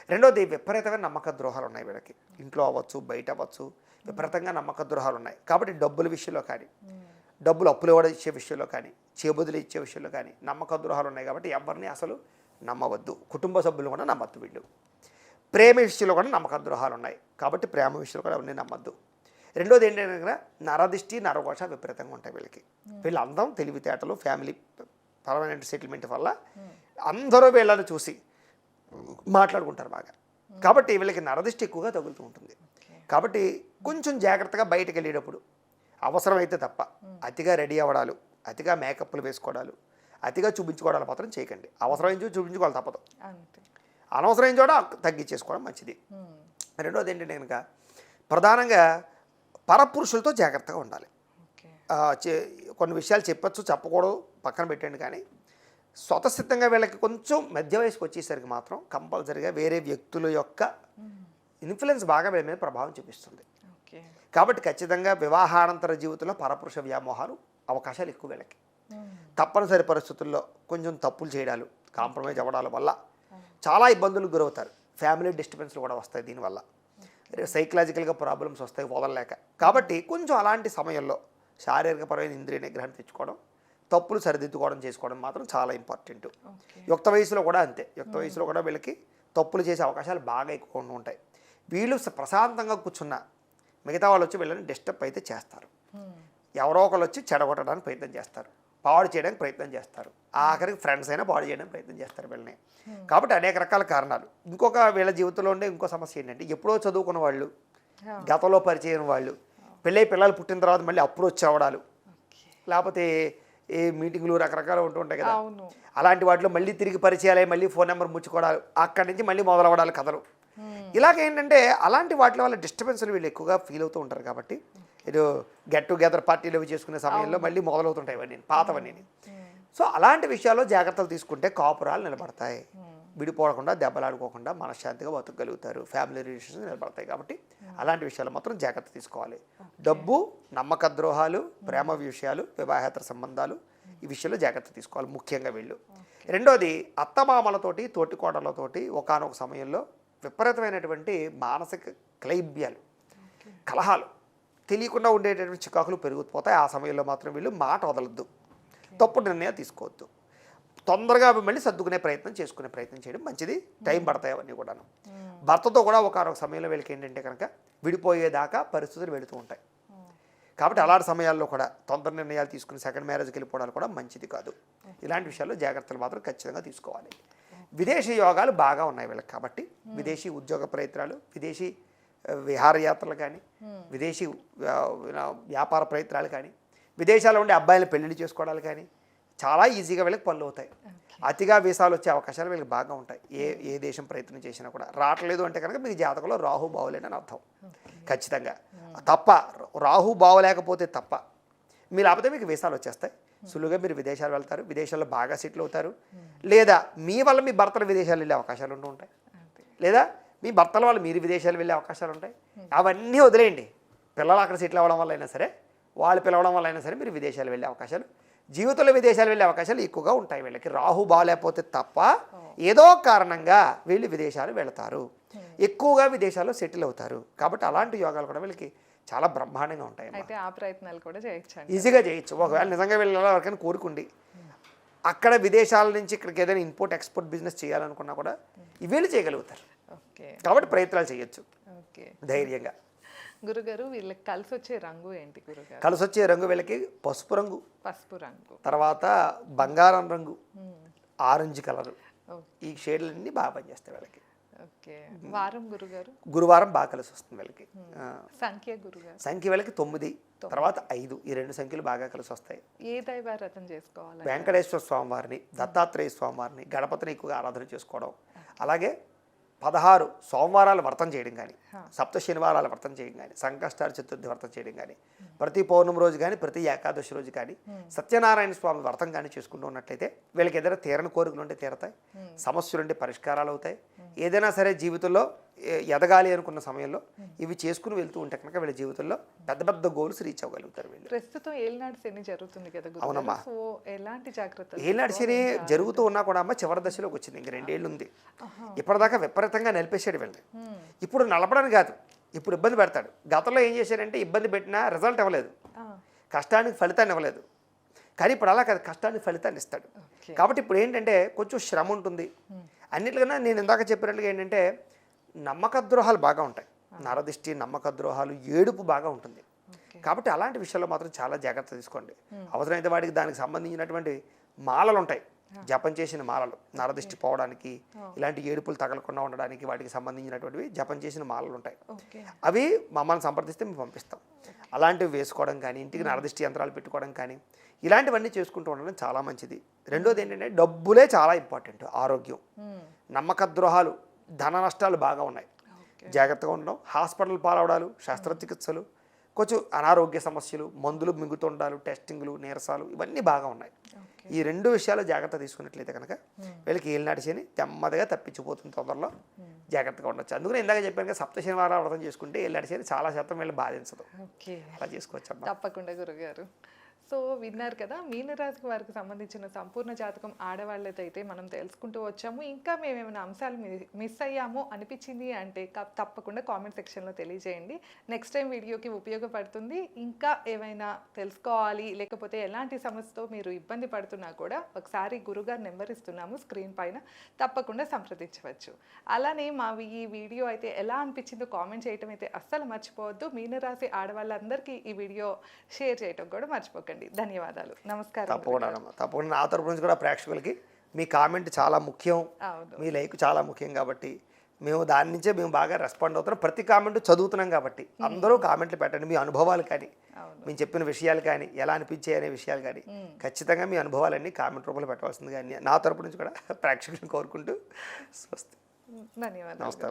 రెండోది విపరీతమైన నమ్మక ద్రోహాలు ఉన్నాయి వీళ్ళకి. ఇంట్లో అవ్వచ్చు, బయట అవ్వచ్చు, విపరీతంగా నమ్మక ద్రోహాలు ఉన్నాయి. కాబట్టి డబ్బుల విషయంలో కానీ, డబ్బులు అప్పులు ఇవ్వడం ఇచ్చే విషయంలో కానీ, చేబుదులు ఇచ్చే విషయంలో కానీ నమ్మక ద్రోహాలు ఉన్నాయి. కాబట్టి ఎవరిని అసలు నమ్మవద్దు. కుటుంబ సభ్యులు కూడా నమ్మద్దు వీళ్ళు. ప్రేమ విషయంలో కూడా నమ్మక ద్రోహాలు ఉన్నాయి. కాబట్టి ప్రేమ విషయంలో కూడా అవన్నీ నమ్మద్దు. రెండోది ఏంటంటే నరదిష్టి, నరఘోష విపరీతంగా ఉంటాయి వీళ్ళకి. వీళ్ళ అందం, తెలివితేటలు, ఫ్యామిలీ పర్మనెంట్ సెటిల్మెంట్ వల్ల అందరూ వీళ్ళని చూసి మాట్లాడుకుంటారు బాగా. కాబట్టి వీళ్ళకి నరదిష్టి ఎక్కువగా తగులుతూ ఉంటుంది. కాబట్టి కొంచెం జాగ్రత్తగా బయటకు వెళ్ళేటప్పుడు అవసరమైతే తప్ప అతిగా రెడీ అవ్వడాలు, అతిగా మేకప్లు వేసుకోవడాలు, అతిగా చూపించుకోవడాలు మాత్రం చేయకండి. అవసరమైన చూపించుకోవాలి తప్పదు. అనవసరమైన చోట తగ్గించేసుకోవడం మంచిది. రెండోది ఏంటంటే కనుక ప్రధానంగా పరపురుషులతో జాగ్రత్తగా ఉండాలి. కొన్ని విషయాలు చెప్పచ్చు, చెప్పకూడదు పక్కన పెట్టండి. కానీ స్వతసిద్ధంగా వీళ్ళకి కొంచెం మధ్య వయసుకు వచ్చేసరికి మాత్రం కంపల్సరీగా వేరే వ్యక్తుల యొక్క ఇన్ఫ్లుయెన్స్ బాగా వీళ్ళ మీద ప్రభావం చూపిస్తుంది. కాబట్టి ఖచ్చితంగా వివాహానంతర జీవితంలో పరపురుష వ్యామోహాలు అవకాశాలు ఎక్కువ వీళ్ళకి. తప్పనిసరి పరిస్థితుల్లో కొంచెం తప్పులు చేయడాలు, కాంప్రమైజ్ అవ్వడాల వల్ల చాలా ఇబ్బందులకు గురవుతారు. ఫ్యామిలీ డిస్టర్బెన్స్లు కూడా వస్తాయి దీనివల్ల. సైకలాజికల్గా ప్రాబ్లమ్స్ వస్తాయి వదలలేక. కాబట్టి కొంచెం అలాంటి సమయంలో శారీరకపరమైన ఇంద్రియ నిగ్రహం తెచ్చుకోవడం, తప్పులు సరిదిద్దుకోవడం చేసుకోవడం మాత్రం చాలా ఇంపార్టెంట్. యుక్త వయసులో కూడా అంతే. యుక్త వయసులో కూడా వీళ్ళకి తప్పులు చేసే అవకాశాలు బాగా ఎక్కువగా ఉంటాయి. వీళ్ళు ప్రశాంతంగా కూర్చున్న మిగతా వాళ్ళు వచ్చి వీళ్ళని డిస్టర్బ్ అయితే చేస్తారు. ఎవరో ఒకరు వచ్చి చెడగొట్టడానికి ప్రయత్నం చేస్తారు, పాడు చేయడానికి ప్రయత్నం చేస్తారు, ఆఖరికి ఫ్రెండ్స్ అయినా పాడు చేయడానికి ప్రయత్నం చేస్తారు వీళ్ళని. కాబట్టి అనేక రకాల కారణాలు. ఇంకొక వీళ్ళ జీవితంలో ఉండే ఇంకో సమస్య ఏంటంటే ఎప్పుడో చదువుకున్న వాళ్ళు, గతంలో పరిచయం వాళ్ళు, పిల్లలు పుట్టిన తర్వాత మళ్ళీ అప్రోచ్ అవ్వడాలు, లేకపోతే ఏ మీటింగ్లు రకరకాలు ఉంటూ ఉంటాయి కదా, అలాంటి వాటిలో మళ్ళీ తిరిగి పరిచయాలు, మళ్ళీ ఫోన్ నెంబర్ ముచ్చుకోవడాలు, అక్కడి నుంచి మళ్ళీ మొదలవ్వడాలు కథలు. ఇలాగేంటంటే అలాంటి వాటి వల్ల డిస్టర్బెన్స్లు వీళ్ళు ఎక్కువగా ఫీల్ అవుతూ ఉంటారు. కాబట్టి ఇది గెట్ టుగెదర్ పార్టీలు అవి చేసుకునే సమయంలో మళ్ళీ మొదలవుతుంటాయి ఇవన్నీ పాతవన్నీ. సో అలాంటి విషయాల్లో జాగ్రత్తలు తీసుకుంటే కాపురాలు నిలబడతాయి, విడిపోకుండా దెబ్బలాడుకోకుండా మనశ్శాంతిగా బతకగలుగుతారు, ఫ్యామిలీ రిలేషన్స్ నిలబడతాయి. కాబట్టి అలాంటి విషయాలు మాత్రం జాగ్రత్త తీసుకోవాలి. డబ్బు, నమ్మక ద్రోహాలు, ప్రేమ విషయాలు, వివాహేతర సంబంధాలు, ఈ విషయంలో జాగ్రత్త తీసుకోవాలి ముఖ్యంగా వీళ్ళు. రెండోది అత్తమామలతోటి, తోటికోడలతోటి ఒకానొక సమయంలో విపరీతమైనటువంటి మానసిక క్లైబ్యాలు, కలహాలు, తెలియకుండా ఉండేటటువంటి చికాకులు పెరిగిపోతాయి. ఆ సమయంలో మాత్రం వీళ్ళు మాట వదలొద్దు, తప్పుడు నిర్ణయాలు తీసుకోవద్దు. తొందరగా అవి మళ్ళీ సర్దుకునే ప్రయత్నం చేసుకునే ప్రయత్నం చేయడం మంచిది. టైం పడతాయి అవన్నీ కూడాను. భర్తతో కూడా ఒకనొక సమయంలో వీళ్ళకి ఏంటంటే కనుక విడిపోయేదాకా పరిస్థితులు వెళుతూ ఉంటాయి. కాబట్టి అలాంటి సమయాల్లో కూడా తొందర నిర్ణయాలు తీసుకుని సెకండ్ మ్యారేజ్కి వెళ్ళిపోవడాలు కూడా మంచిది కాదు. ఇలాంటి విషయాల్లో జాగ్రత్తలు మాత్రం ఖచ్చితంగా తీసుకోవాలి. విదేశీ యోగాలు బాగా ఉన్నాయి వీళ్ళకి. కాబట్టి విదేశీ ఉద్యోగ ప్రయత్నాలు, విదేశీ విహారయాత్రలు కానీ, విదేశీ వ్యాపార ప్రయత్నాలు కానీ, విదేశాల్లో ఉండే అబ్బాయిలు పెళ్లిళ్ళు చేసుకోవడాలు కానీ చాలా ఈజీగా వీళ్ళకి పనులు అవుతాయి. అతిగా వీసాలు వచ్చే అవకాశాలు వీళ్ళకి బాగా ఉంటాయి. ఏ దేశం ప్రయత్నం చేసినా కూడా రావట్లేదు అంటే కనుక మీ జాతకంలో రాహు బాగోలేని అర్థం ఖచ్చితంగా. తప్ప రాహు బాగోలేకపోతే తప్ప మీరు లేకపోతే మీకు వీసాలు వచ్చేస్తాయి. సులువుగా మీరు విదేశాలు వెళ్తారు, విదేశాల్లో బాగా సెటిల్ అవుతారు. లేదా మీ వల్ల మీ భర్తలు విదేశాలు వెళ్ళే అవకాశాలు ఉంటూ ఉంటాయి, లేదా మీ భర్తల వల్ల మీరు విదేశాలు వెళ్ళే అవకాశాలు ఉంటాయి. అవన్నీ వదిలేయండి. పిల్లలు అక్కడ సెటిల్ అవ్వడం వల్ల అయినా సరే, వాళ్ళు పిలవడం వల్ల అయినా సరే మీరు విదేశాలు వెళ్ళే అవకాశాలు, జీవితంలో విదేశాలు వెళ్ళే అవకాశాలు ఎక్కువగా ఉంటాయి వీళ్ళకి. రాహు బాగలేకపోతే తప్ప ఏదో కారణంగా వీళ్ళు విదేశాలు వెళతారు, ఎక్కువగా విదేశాల్లో సెటిల్ అవుతారు. కాబట్టి అలాంటి యోగాలు కూడా వీళ్ళకి చాలా బ్రహ్మాండంగా ఉంటాయి. అయితే ఆ ప్రయత్నాలు కూడా చేయొచ్చు, ఈజీగా చేయొచ్చు. ఒకవేళ నిజంగా వెళ్ళాలి ఎవరికైనా కోరుకుండి అక్కడ విదేశాల నుంచి ఇక్కడికి ఏదైనా ఇంపోర్ట్ ఎక్స్పోర్ట్ బిజినెస్ చేయాలనుకున్నా కూడా వీళ్ళు చేయగలుగుతారు. కాబట్టి ప్రయత్నాలు చేయొచ్చు ధైర్యంగా. గురుగారు వీళ్ళకి కలిసి వచ్చే రంగు ఏంటి గురుగారు? కలిసి వచ్చే రంగు వీళ్ళకి పసుపు రంగు, తర్వాత బంగారం రంగు, ఆరెంజ్ కలరు, ఈ షేడ్లన్నీ బాగా పనిచేస్తాయి వీళ్ళకి. వారం గురుగారు? గురువారం బాగా కలిసి వస్తుంది వీళ్ళకి. సంఖ్య గురుగారు? సంఖ్య వీళ్ళకి 9, తర్వాత 5, ఈ 2 సంఖ్యలు బాగా కలిసి వస్తాయి. ఏ దైవారాధన చేసుకోవాలి? వెంకటేశ్వర స్వామి వారిని, దత్తాత్రేయ స్వామి వారిని, గణపతిని ఎక్కువగా ఆరాధన చేసుకోవడం, అలాగే 16 సోమవారాలు వ్రతం చేయడం కానీ, సప్త శనివారాల వ్రతం చేయడం కానీ, సంకష్టార చతుర్థి వ్రతం చేయడం కానీ, ప్రతి పౌర్ణమి రోజు కానీ, ప్రతి ఏకాదశి రోజు కానీ, సత్యనారాయణ స్వామి వ్రతం కానీ చేసుకుంటూ ఉన్నట్లయితే వీళ్ళకి ఏదైనా తీరని కోరికలు ఉంటే తీరతాయి, సమస్యలు ఉంటే పరిష్కారాలు అవుతాయి. ఏదైనా సరే జీవితంలో ఎదగాలి అనుకున్న సమయంలో ఇవి చేసుకుని వెళ్తూ ఉంటే కనుక వీళ్ళ జీవితంలో పెద్ద పెద్ద గోల్స్ రీచ్ అవ్వగలుగుతారు వీళ్ళు. ప్రస్తుతం ఏలినాటి శని జరుగుతుంది కదా గురుగారు. అవునమ్మా. సో ఎలాంటి జాగ్రత్తలు? ఏలినాటి శని జరుగుతూ ఉన్నా కూడా అమ్మ చివరి దశలోకి వచ్చింది, ఇంక 2 ఏళ్ళు ఉంది. ఇప్పటిదాకా విపరీతంగా నలిపేసాడు వీళ్ళని. ఇప్పుడు నలపడానికి కాదు, ఇప్పుడు ఇబ్బంది పెడతాడు. గతంలో ఏం చేశాడంటే ఇబ్బంది పెట్టినా రిజల్ట్ ఇవ్వలేదు, కష్టానికి ఫలితాన్ని ఇవ్వలేదు. కానీ ఇప్పుడు అలా కాదు, కష్టానికి ఫలితాన్ని ఇస్తాడు. కాబట్టి ఇప్పుడు ఏంటంటే కొంచెం శ్రమ ఉంటుంది. అన్నిటికన్నా నేను ఇందాక చెప్పినట్లుగా ఏంటంటే నమ్మకద్రోహాలు బాగా ఉంటాయి, నరదిష్టి, నమ్మకద్రోహాలు, ఏడుపు బాగా ఉంటుంది. కాబట్టి అలాంటి విషయాల్లో మాత్రం చాలా జాగ్రత్త తీసుకోండి. అవసరమైతే వాడికి దానికి సంబంధించినటువంటి మాలలు ఉంటాయి, జపం చేసిన మాలలు, నరదిష్టి పోవడానికి, ఇలాంటి ఏడుపులు తగలకుండా ఉండడానికి వాటికి సంబంధించినటువంటివి జపం చేసిన మాలలు ఉంటాయి. అవి మమ్మల్ని సంప్రదిస్తే మేము పంపిస్తాం. అలాంటివి వేసుకోవడం కానీ, ఇంటికి నరదిష్టి యంత్రాలు పెట్టుకోవడం కానీ, ఇలాంటివన్నీ చేసుకుంటూ ఉండడం చాలా మంచిది. రెండోది ఏంటంటే డబ్బులే చాలా ఇంపార్టెంట్. ఆరోగ్యం, నమ్మకద్రోహాలు, ధన నష్టాలు బాగా ఉన్నాయి, జాగ్రత్తగా ఉండడం. హాస్పిటల్ పాలవడాలు, శస్త్రచికిత్సలు, కొంచెం అనారోగ్య సమస్యలు, మందులు మింగుతుండాలు, టెస్టింగ్లు, నీరసాలు, ఇవన్నీ బాగా ఉన్నాయి. ఈ 2 విషయాలు జాగ్రత్త తీసుకున్నట్లయితే కనుక వీళ్ళకి ఏలినాటి శని నెమ్మదిగా తప్పించిపోతుంది, తొందరలో జాగ్రత్తగా ఉండొచ్చు. అందుకని ఇందాక చెప్పాను కదా, సప్త శనివారాలు వ్రతం చేసుకుంటే ఏలినాటి శని చాలా శాతం వీళ్ళు బాధించదు. అలా చేసుకోవచ్చు అమ్మా. తప్పకుండా గురుగారు. సో విన్నారు కదా, మీనరాశి వారికి సంబంధించిన సంపూర్ణ జాతకం ఆడవాళ్ళదైతే మనం తెలుసుకుంటూ వచ్చాము. ఇంకా మేము ఏమైనా అంశాలు మిస్ అయ్యామో అనిపించింది అంటే తప్పకుండా కామెంట్ సెక్షన్లో తెలియజేయండి. నెక్స్ట్ టైం వీడియోకి ఉపయోగపడుతుంది. ఇంకా ఏమైనా తెలుసుకోవాలి, లేకపోతే ఎలాంటి సమస్యతో మీరు ఇబ్బంది పడుతున్నా కూడా ఒకసారి గురుగారు నెంబర్ ఇస్తున్నాము స్క్రీన్ పైన, తప్పకుండా సంప్రదించవచ్చు. అలానే ఈ వీడియో అయితే ఎలా అనిపించిందో కామెంట్ చేయటం అయితే అస్సలు మర్చిపోవద్దు. మీనరాశి ఆడవాళ్ళందరికీ ఈ వీడియో షేర్ చేయటం కూడా మర్చిపోకండి. ధన్యవాదాలు. నమస్కారం. తప్పకుండా నా తరపు నుంచి కూడా ప్రేక్షకులకి మీ కామెంట్ చాలా ముఖ్యం, మీ లైక్ చాలా ముఖ్యం. కాబట్టి మేము దాని నుంచే బాగా రెస్పాండ్ అవుతున్నాం. ప్రతి కామెంట్ చదువుతున్నాం కాబట్టి అందరూ కామెంట్లు పెట్టండి. మీ అనుభవాలు కానీ, మేము చెప్పిన విషయాలు కానీ, ఎలా అనిపించాయి అనే విషయాలు కానీ ఖచ్చితంగా మీ అనుభవాలన్నీ కామెంట్ రూపంలో పెట్టవలసింది. కానీ నా తరపు నుంచి కూడా ప్రేక్షకులను కోరుకుంటూ స్వస్తి. ధన్యవాదాలు. నమస్కారం.